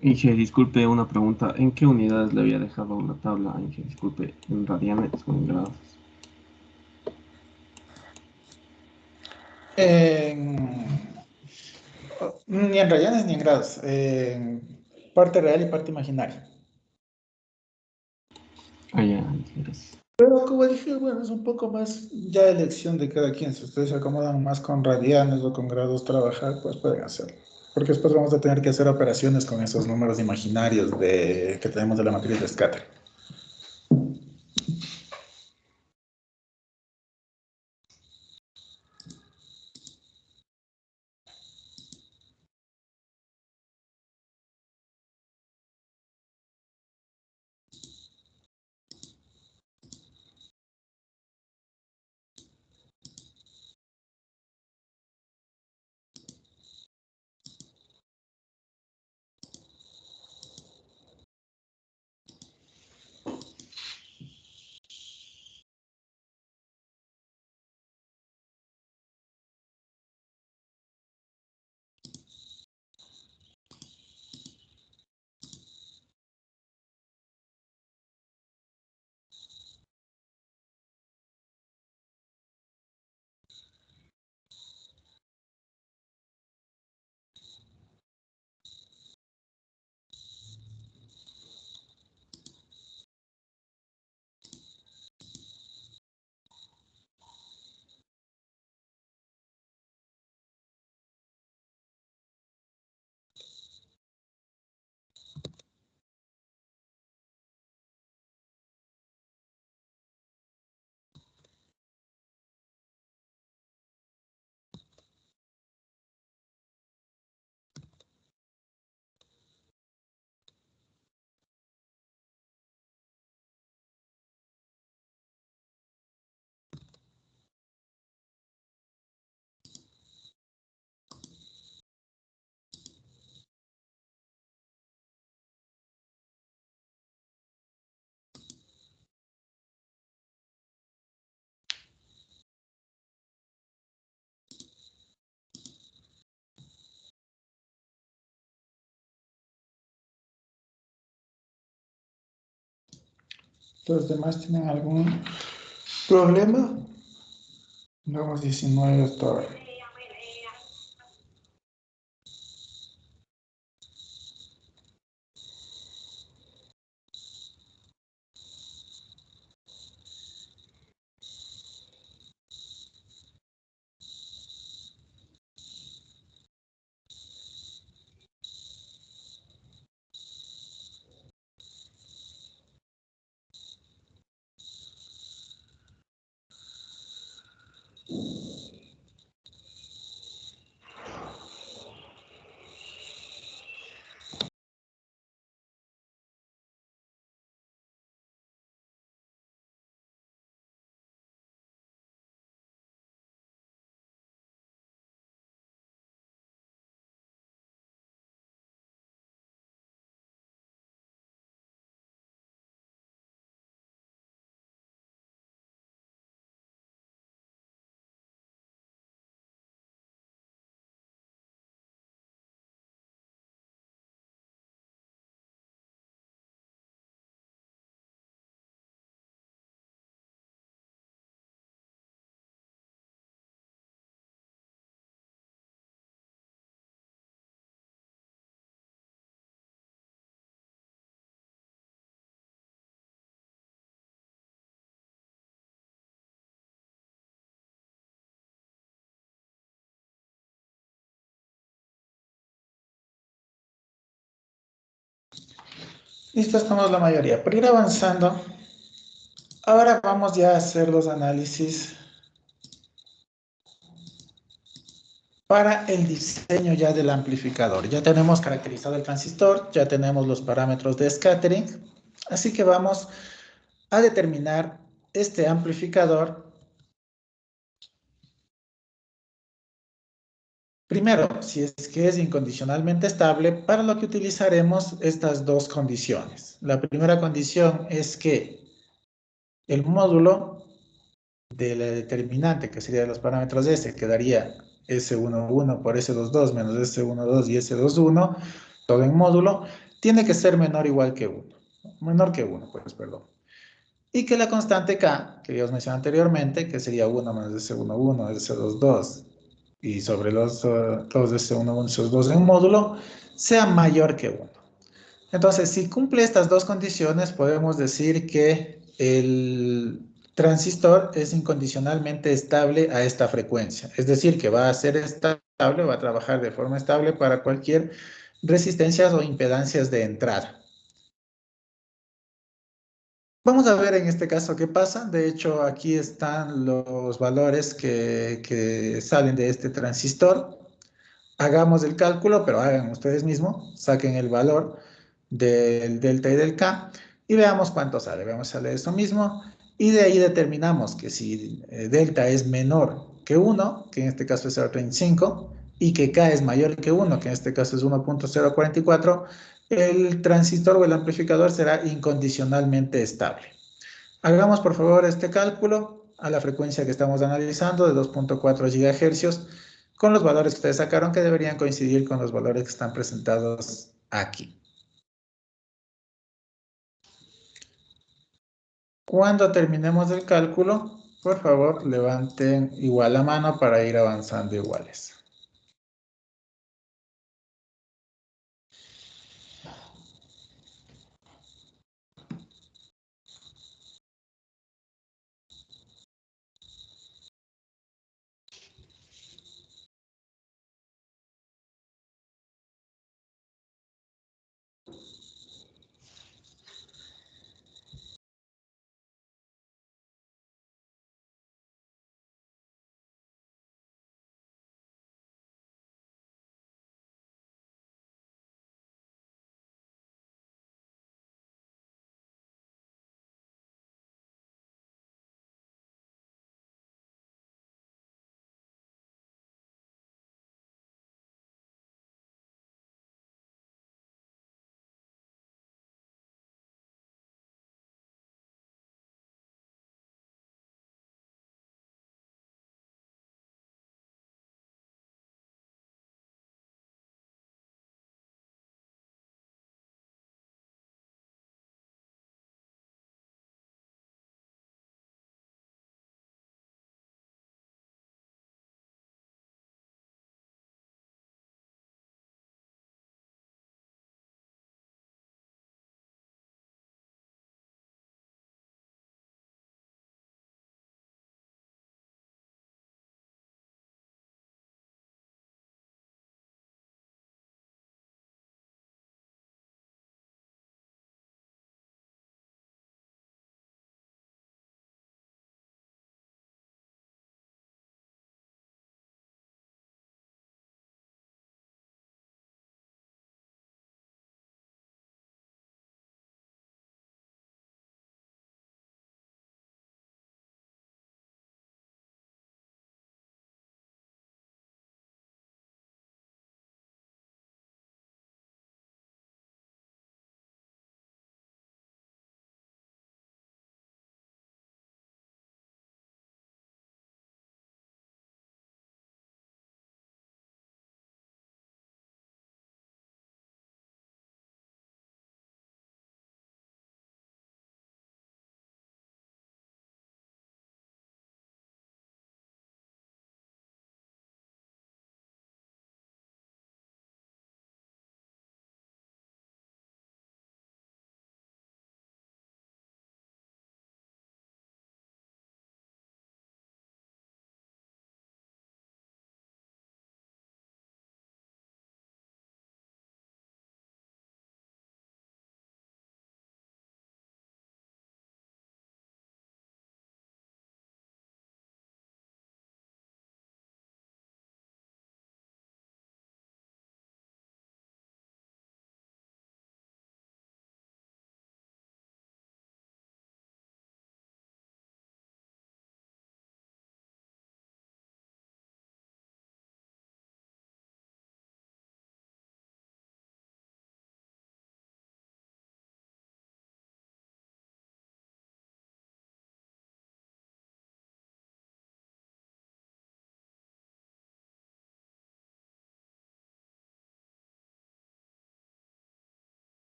Inge, disculpe, una pregunta. ¿En qué unidades le había dejado la tabla, Inge? Disculpe, ¿en radianes o en grados? Ni en rayanes ni en grados. Parte real y parte imaginaria. Ah, ya, Inge, gracias. Pero como dije, bueno, es un poco más ya elección de cada quien. Si ustedes se acomodan más con radianes o con grados trabajar, pues pueden hacerlo. Porque después vamos a tener que hacer operaciones con esos números imaginarios que tenemos de la matriz de Scatter. ¿Los demás tienen algún problema? Vamos 19 hasta ahora. Listo, estamos la mayoría. Para ir avanzando, ahora vamos ya a hacer los análisis para el diseño ya del amplificador. Ya tenemos caracterizado el transistor, ya tenemos los parámetros de scattering, así que vamos a determinar este amplificador. Primero, si es que es incondicionalmente estable, para lo que utilizaremos estas dos condiciones. La primera condición es que el módulo de la determinante, que sería de los parámetros de S, quedaría S11 por S22 menos S12 y S21, todo en módulo, tiene que ser menor o igual que 1. Menor que 1, pues, perdón. Y que la constante K, que ya os mencioné anteriormente, que sería 1 menos S11, S22, y sobre los de S11, S2 en módulo, sea mayor que 1. Entonces, si cumple estas dos condiciones, podemos decir que el transistor es incondicionalmente estable a esta frecuencia. Es decir, que va a ser estable, va a trabajar de forma estable para cualquier resistencias o impedancias de entrada. Vamos a ver en este caso qué pasa. De hecho, aquí están los valores que salen de este transistor. Hagamos el cálculo, pero hagan ustedes mismos, saquen el valor del delta y del K y veamos cuánto sale. Veamos, sale eso mismo y de ahí determinamos que si delta es menor que 1, que en este caso es 0,35, y que K es mayor que 1, que en este caso es 1,044, el transistor o el amplificador será incondicionalmente estable. Hagamos por favor este cálculo a la frecuencia que estamos analizando de 2,4 GHz con los valores que ustedes sacaron que deberían coincidir con los valores que están presentados aquí. Cuando terminemos el cálculo, por favor levanten igual la mano para ir avanzando iguales.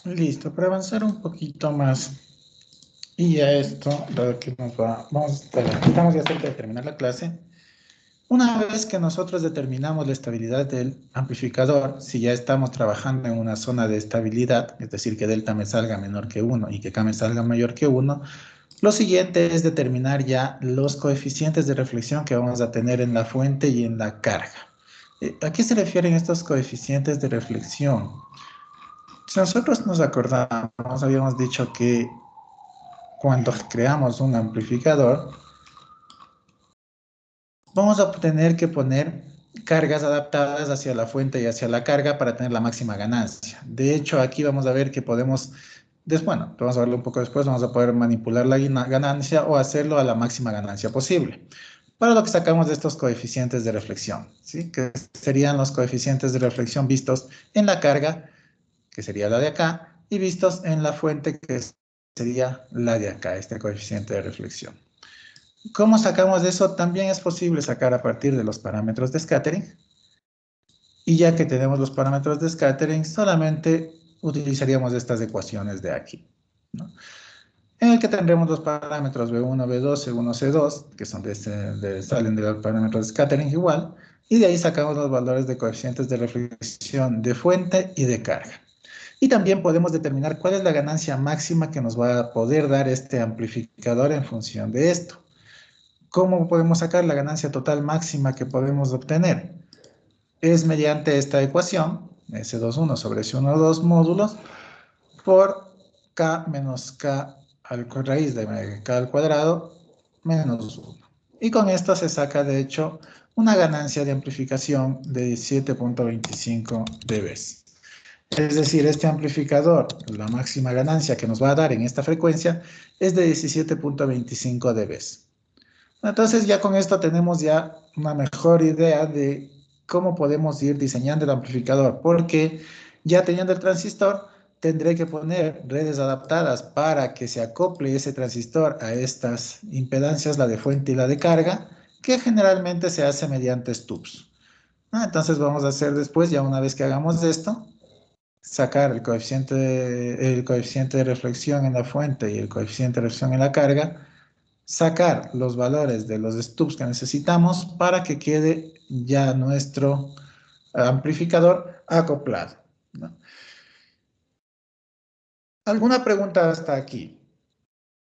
Listo, para avanzar un poquito más y a esto, dado que estamos ya cerca de terminar la clase. Una vez que nosotros determinamos la estabilidad del amplificador, si ya estamos trabajando en una zona de estabilidad, es decir, que delta me salga menor que 1 y que K me salga mayor que 1, lo siguiente es determinar ya los coeficientes de reflexión que vamos a tener en la fuente y en la carga. ¿A qué se refieren estos coeficientes de reflexión? Si nosotros nos acordamos, habíamos dicho que cuando creamos un amplificador, vamos a tener que poner cargas adaptadas hacia la fuente y hacia la carga para tener la máxima ganancia. De hecho, aquí vamos a ver que podemos, bueno, vamos a verlo un poco después, vamos a poder manipular la ganancia o hacerlo a la máxima ganancia posible. Para lo que sacamos de estos coeficientes de reflexión, ¿sí? Que serían los coeficientes de reflexión vistos en la carga, que sería la de acá, y vistos en la fuente, que sería la de acá, este coeficiente de reflexión. ¿Cómo sacamos de eso? También es posible sacar a partir de los parámetros de scattering. Y ya que tenemos los parámetros de scattering, solamente utilizaríamos estas ecuaciones de aquí, ¿no? En el que tendremos los parámetros B1, B2, C1, C2, que son salen de los parámetros de scattering igual, y de ahí sacamos los valores de coeficientes de reflexión de fuente y de carga. Y también podemos determinar cuál es la ganancia máxima que nos va a poder dar este amplificador en función de esto. ¿Cómo podemos sacar la ganancia total máxima que podemos obtener? Es mediante esta ecuación, S21 sobre S12 módulos, por K menos K raíz de K al cuadrado menos 1. Y con esto se saca, de hecho, una ganancia de amplificación de 17.25 dB. Es decir, este amplificador, la máxima ganancia que nos va a dar en esta frecuencia es de 17.25 dB. Entonces ya con esto tenemos ya una mejor idea de cómo podemos ir diseñando el amplificador, porque ya teniendo el transistor, tendré que poner redes adaptadas para que se acople ese transistor a estas impedancias, la de fuente y la de carga, que generalmente se hace mediante stubs. Entonces vamos a hacer después, ya una vez que hagamos esto, sacar el coeficiente de reflexión en la fuente y el coeficiente de reflexión en la carga, sacar los valores de los stubs que necesitamos para que quede ya nuestro amplificador acoplado, ¿no? ¿Alguna pregunta hasta aquí?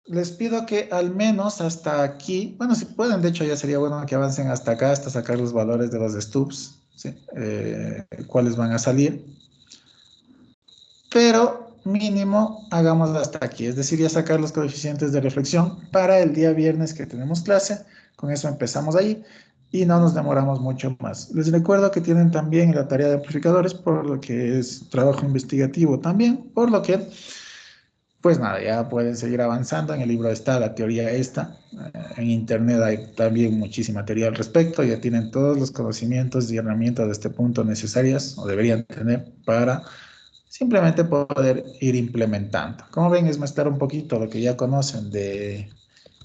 Les pido que al menos hasta aquí, bueno, si pueden, de hecho ya sería bueno que avancen hasta acá, hasta sacar los valores de los stubs, ¿sí? Cuáles van a salir. Pero mínimo hagamos hasta aquí, es decir, ya sacar los coeficientes de reflexión para el día viernes que tenemos clase. Con eso empezamos ahí y no nos demoramos mucho más. Les recuerdo que tienen también la tarea de amplificadores, por lo que es trabajo investigativo también, por lo que, pues nada, ya pueden seguir avanzando. En el libro está la teoría esta. En internet hay también muchísima teoría al respecto. Ya tienen todos los conocimientos y herramientas de este punto necesarias, o deberían tener, para simplemente poder ir implementando. Como ven, es mezclar un poquito lo que ya conocen de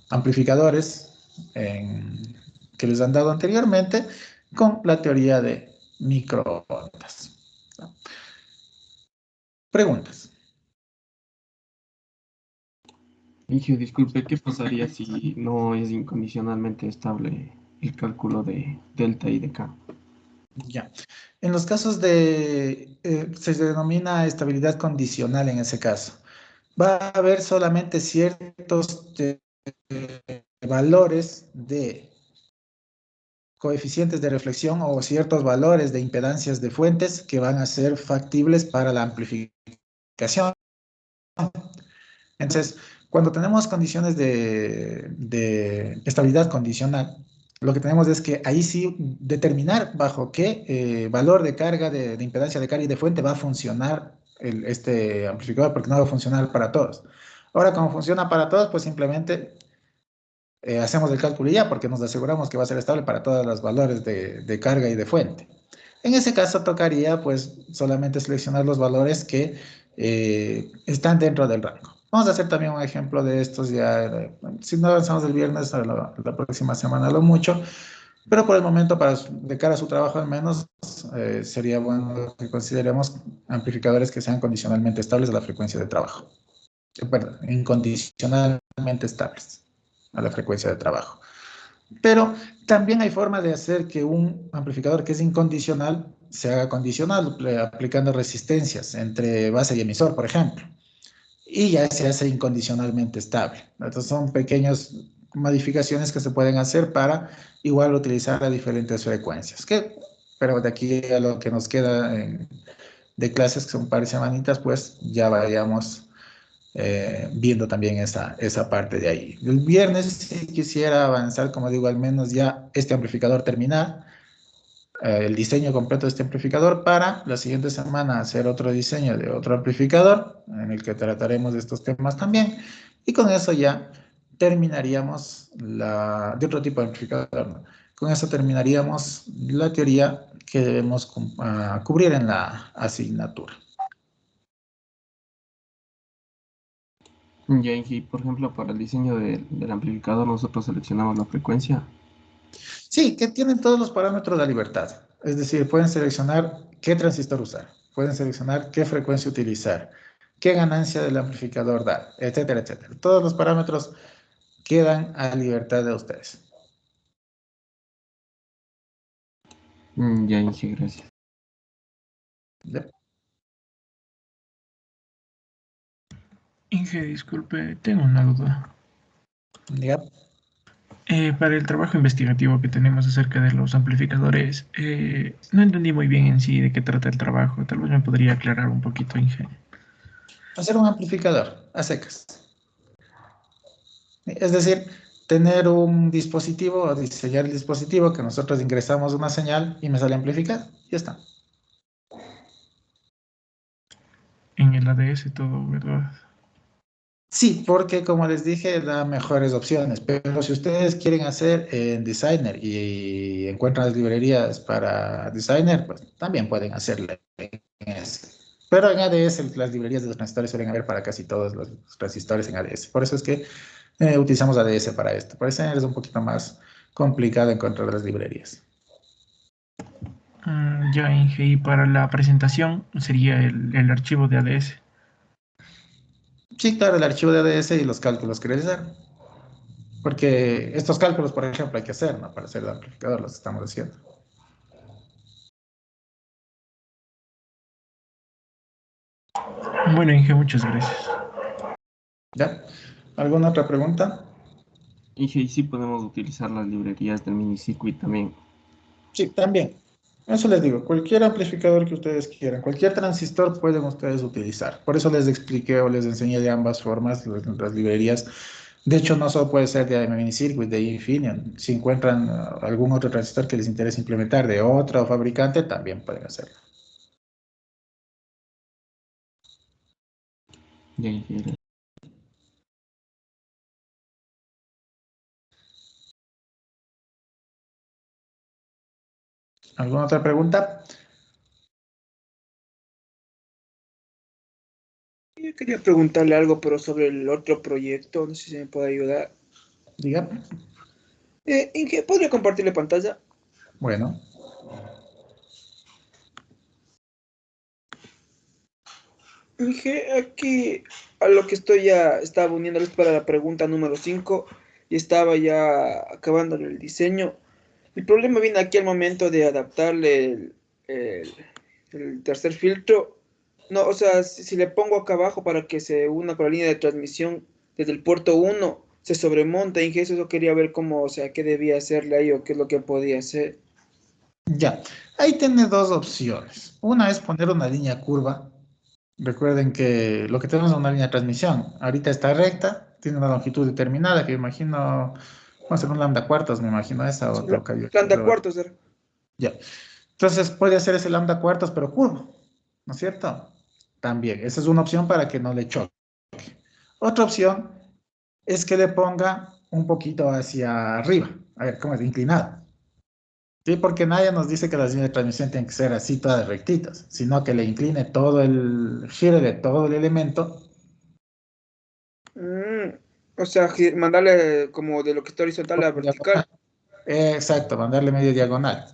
amplificadores que les han dado anteriormente con la teoría de microondas. Preguntas. Inge, disculpe, ¿qué pasaría si no es incondicionalmente estable el cálculo de delta y de K? Ya. En los casos se denomina estabilidad condicional en ese caso. Va a haber solamente ciertos valores de coeficientes de reflexión o ciertos valores de impedancias de fuentes que van a ser factibles para la amplificación. Entonces, cuando tenemos condiciones de estabilidad condicional, lo que tenemos es que ahí sí determinar bajo qué valor de carga, de impedancia de carga y de fuente va a funcionar este amplificador, porque no va a funcionar para todos. Ahora, como funciona para todos, pues simplemente hacemos el cálculo ya, porque nos aseguramos que va a ser estable para todos los valores de carga y de fuente. En ese caso tocaría pues solamente seleccionar los valores que están dentro del rango. Vamos a hacer también un ejemplo de estos ya, si no avanzamos el viernes, la próxima semana lo mucho, Pero por el momento, de cara a su trabajo al menos, sería bueno que consideremos amplificadores que sean condicionalmente estables a la frecuencia de trabajo. Perdón, incondicionalmente estables a la frecuencia de trabajo. Pero también hay forma de hacer que un amplificador que es incondicional se haga condicional, aplicando resistencias entre base y emisor, por ejemplo. Y ya se hace incondicionalmente estable. Entonces son pequeñas modificaciones que se pueden hacer para igual utilizar a diferentes frecuencias. Pero de aquí a lo que nos queda de clases, que son un par de semanitas, pues ya vayamos viendo también esa parte de ahí. El viernes sí quisiera avanzar, como digo, al menos ya este amplificador terminar, el diseño completo de este amplificador para la siguiente semana hacer otro diseño de otro amplificador en el que trataremos de estos temas también, y con eso ya terminaríamos de otro tipo de amplificador, ¿no? Con eso terminaríamos la teoría que debemos cubrir en la asignatura. Ya, y por ejemplo, para el diseño del amplificador nosotros seleccionamos la frecuencia. Sí, que tienen todos los parámetros de la libertad. Es decir, pueden seleccionar qué transistor usar, pueden seleccionar qué frecuencia utilizar, qué ganancia del amplificador dar, etcétera, etcétera. Todos los parámetros quedan a libertad de ustedes. Ya, Inge, gracias. ¿De? Inge, disculpe, tengo una duda. Diga. Para el trabajo investigativo que tenemos acerca de los amplificadores, no entendí muy bien en sí de qué trata el trabajo. Tal vez me podría aclarar un poquito, Inge. Hacer un amplificador a secas. Es decir, tener un dispositivo o diseñar el dispositivo que nosotros ingresamos una señal y me sale amplificado. Ya está. En el ADS todo, ¿verdad? Sí, porque como les dije, da mejores opciones, pero si ustedes quieren hacer en Designer y encuentran las librerías para Designer, pues también pueden hacerlo en ese. Pero en ADS las librerías de los transistores suelen haber para casi todos los transistores en ADS. Por eso es que utilizamos ADS para esto. Por eso es un poquito más complicado encontrar las librerías. Ya, Inge, y para la presentación sería el archivo de ADS. Sí, claro, el archivo de ADS y los cálculos que realizar. Porque estos cálculos, por ejemplo, hay que hacer, ¿no? Para hacer el amplificador, los estamos haciendo. Bueno, Inge, muchas gracias. ¿Ya? ¿Alguna otra pregunta? Inge, y sí podemos utilizar las librerías del minicircuit también. Sí, también. Eso les digo, cualquier amplificador que ustedes quieran, cualquier transistor pueden ustedes utilizar. Por eso les expliqué o les enseñé de ambas formas las librerías. De hecho, no solo puede ser de Minicircuit, de Infineon. Si encuentran algún otro transistor que les interese implementar de otro fabricante, también pueden hacerlo. Ya, Inge, gracias. ¿Alguna otra pregunta? Yo quería preguntarle algo, pero sobre el otro proyecto, no sé si me puede ayudar. Dígame. Inge, ¿podría compartirle pantalla? Bueno, Inge, aquí a lo que estoy ya estaba uniéndoles para la pregunta número 5 y estaba ya acabando el diseño. El problema viene aquí al momento de adaptarle el- el tercer filtro. No, o sea, si le pongo acá abajo para que se una con la línea de transmisión desde el puerto 1 se sobremonta. Inge, eso yo quería ver cómo, o sea, qué debía hacerle ahí o qué es lo que podía hacer. ya. Ahí tiene dos opciones. Una es poner una línea curva. Recuerden que lo que tenemos es una línea de transmisión. Ahorita está recta, tiene una longitud determinada, que me imagino, vamos a hacer un lambda cuartos, me imagino esa o otro cambio. Planta cuartos, era. Ya. Entonces puede hacer ese lambda cuartos, pero curvo, ¿no es cierto? También, esa es una opción para que no le choque. Otra opción es que le ponga un poquito hacia arriba. A ver, ¿cómo es? Inclinado. Sí, porque nadie nos dice que las líneas de transmisión tienen que ser así todas rectitas, sino que le incline todo gire de todo el elemento. O sea, mandarle como de lo que está horizontal a vertical. Exacto, mandarle medio diagonal.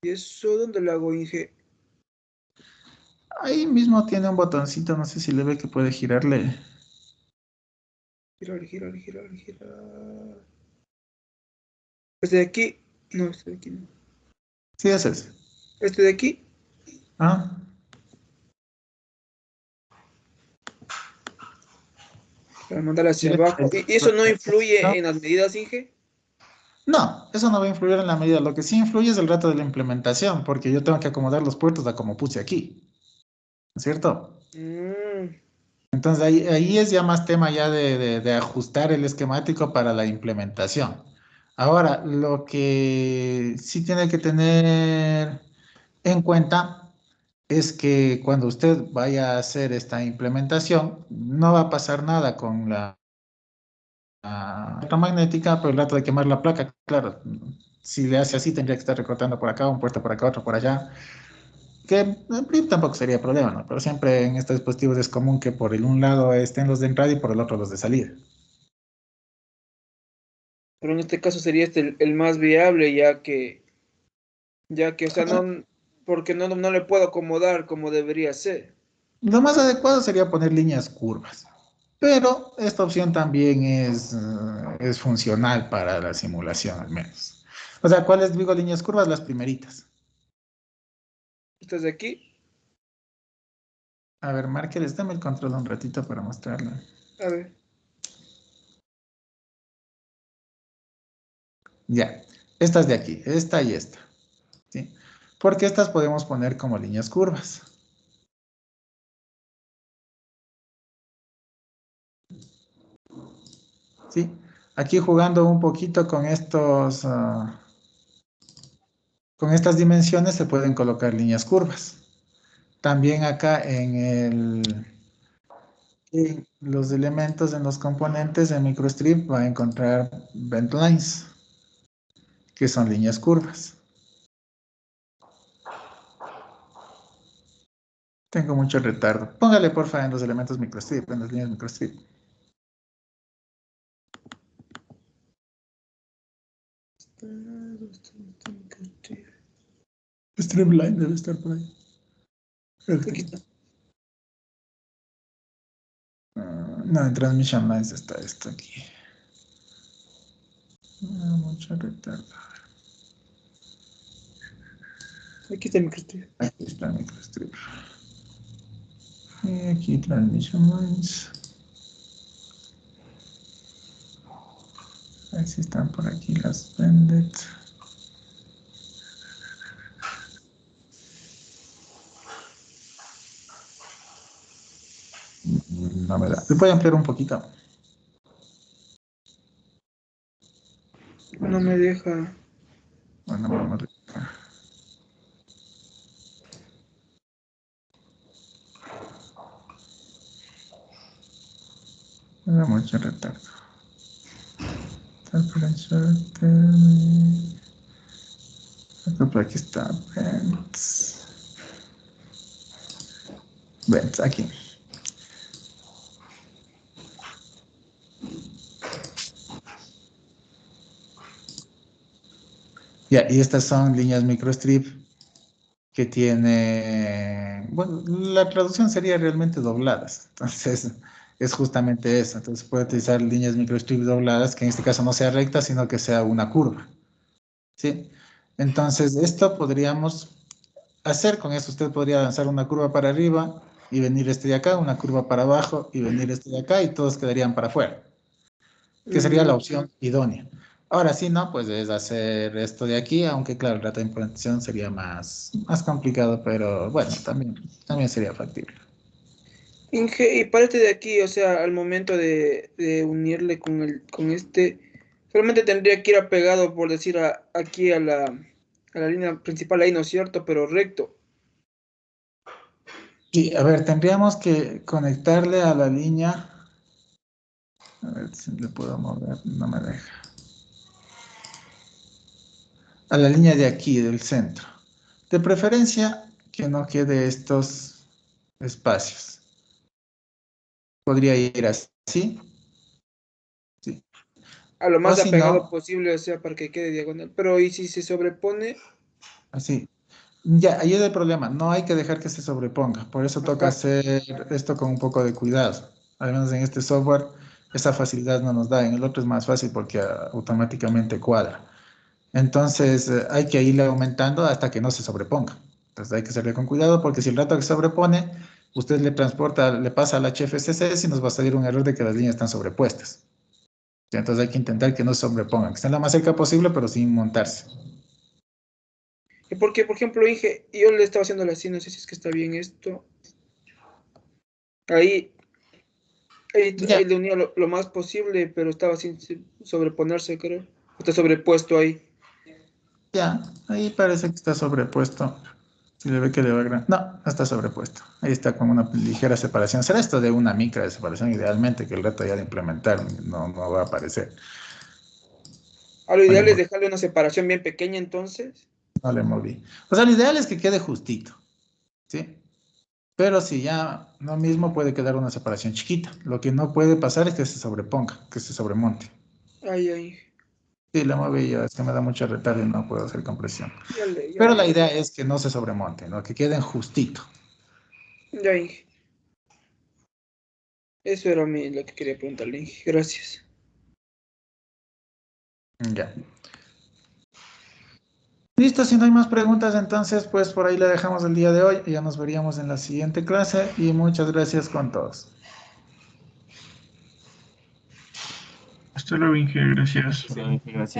¿Y eso dónde lo hago, Inge? Ahí mismo tiene un botoncito, no sé si le ve que puede girarle. Girar, girar, girar, girar. Este de aquí. No, este de aquí no. Sí, es ese. Este de aquí. Ah, Para mandar hacia ¿quiere abajo. ¿Y eso no no? influye en las medidas, Inge? No, eso no va a influir en la medida. Lo que sí influye es el rato de la implementación, porque yo tengo que acomodar los puertos a como puse aquí, ¿no es cierto? Mm, Entonces ahí es ya más tema ya de ajustar el esquemático para la implementación. Ahora, lo que sí tiene que tener en cuenta es que cuando usted vaya a hacer esta implementación, no va a pasar nada con la magnética, pero el rato de quemar la placa, claro, si le hace así, tendría que estar recortando por acá, un puerto por acá, otro por allá, que en principio tampoco sería problema, ¿no? Pero siempre en estos dispositivos es común que por el un lado estén los de entrada y por el otro los de salida. pero en este caso sería este el más viable, ya que, o sea, no, porque no le puedo acomodar como debería ser. Lo más adecuado sería poner líneas curvas, pero esta opción también es funcional para la simulación al menos. O sea, ¿cuáles digo líneas curvas? Las primeritas. Estas de aquí, A ver, márqueles, dame el control un ratito para mostrarlo. a ver, Ya, estas de aquí, esta y esta, ¿sí? Porque estas podemos poner como líneas curvas, ¿sí? Aquí jugando un poquito con con estas dimensiones se pueden colocar líneas curvas. También acá en los elementos, en los componentes de microstrip va a encontrar bent lines, que son líneas curvas. Tengo mucho retardo. Póngale porfa en los elementos microstrip, en las líneas microstrip. Stripline debe estar por ahí. aquí está. No, en Transmission Lines está esto aquí. Mucho retardo. Aquí está el microstrip. Aquí está el microstrip. Y aquí Transmission Lines. A ver si están por aquí las Bended. No me da. ¿Le puede ampliar un poquito? No me deja. Bueno, vamos a me da mucho retardo. Por aquí está. Vents, aquí. Ya, y estas son líneas microstrip que tiene, bueno, la traducción sería realmente dobladas. Entonces, es justamente eso. Entonces, puede utilizar líneas microstrip dobladas, que en este caso no sea recta, sino que sea una curva. ¿Sí? Entonces, esto podríamos hacer con eso. Usted podría lanzar una curva para arriba y venir este de acá, una curva para abajo y venir este de acá, y todos quedarían para afuera, que sería la opción idónea. Ahora sí, ¿no? Pues es hacer esto de aquí, aunque claro, el rato de implementación sería más complicado, pero bueno, también sería factible. Inge, y para este de aquí, o sea, al momento de unirle con este, solamente tendría que ir apegado, por decir, aquí a la línea principal ahí, ¿no es cierto? Pero recto. Y a ver, tendríamos que conectarle a la línea. A ver si le puedo mover, no me deja. A la línea de aquí, del centro. De preferencia, que no quede estos espacios. Podría ir así. Sí. A lo más O si apegado no, posible, o sea, para que quede diagonal. Pero ¿y si se sobrepone? así. Ya, ahí es el problema. No hay que dejar que se sobreponga. Por eso toca Ajá. hacer esto con un poco de cuidado. Al menos en este software, esa facilidad no nos da. En el otro es más fácil porque automáticamente cuadra. Entonces, hay que irle aumentando hasta que no se sobreponga. Entonces, hay que hacerle con cuidado porque si el rato que se sobrepone, usted le transporta, le pasa al HFCC y nos va a salir un error de que las líneas están sobrepuestas. Entonces, hay que intentar que no se sobrepongan, que estén lo más cerca posible, pero sin montarse. Y porque, por ejemplo, dije, yo le estaba haciendo así, no sé si es que está bien esto. Ahí, Ya, ahí le unía lo más posible, pero estaba sin sobreponerse, creo. Está sobrepuesto ahí. ya, ahí parece que está sobrepuesto. Si le ve que le va a gran... No, no está sobrepuesto. Ahí está con una ligera separación. Será esto de una micra de separación idealmente, que el reto ya de implementar no va a aparecer. A lo No le ideal es moví. dejarle una separación bien pequeña, entonces. No le moví. O sea, lo ideal es que quede justito, ¿sí? Pero si ya no mismo puede quedar una separación chiquita. Lo que no puede pasar es que se sobreponga, que se sobremonte. Ay, ay. Sí, la moví yo, es que me da mucho retardo y no puedo hacer compresión. Ya Pero le la hice. idea es que no se sobremonte, ¿no? Que queden justito. Ya, Inge. Eso era lo que quería preguntarle, Inge. Gracias. Ya. Listo, si no hay más preguntas, entonces pues por ahí la dejamos el día de hoy. Ya nos veríamos en la siguiente clase y muchas gracias con todos. Hasta luego, Inge, gracias. Sí, gracias.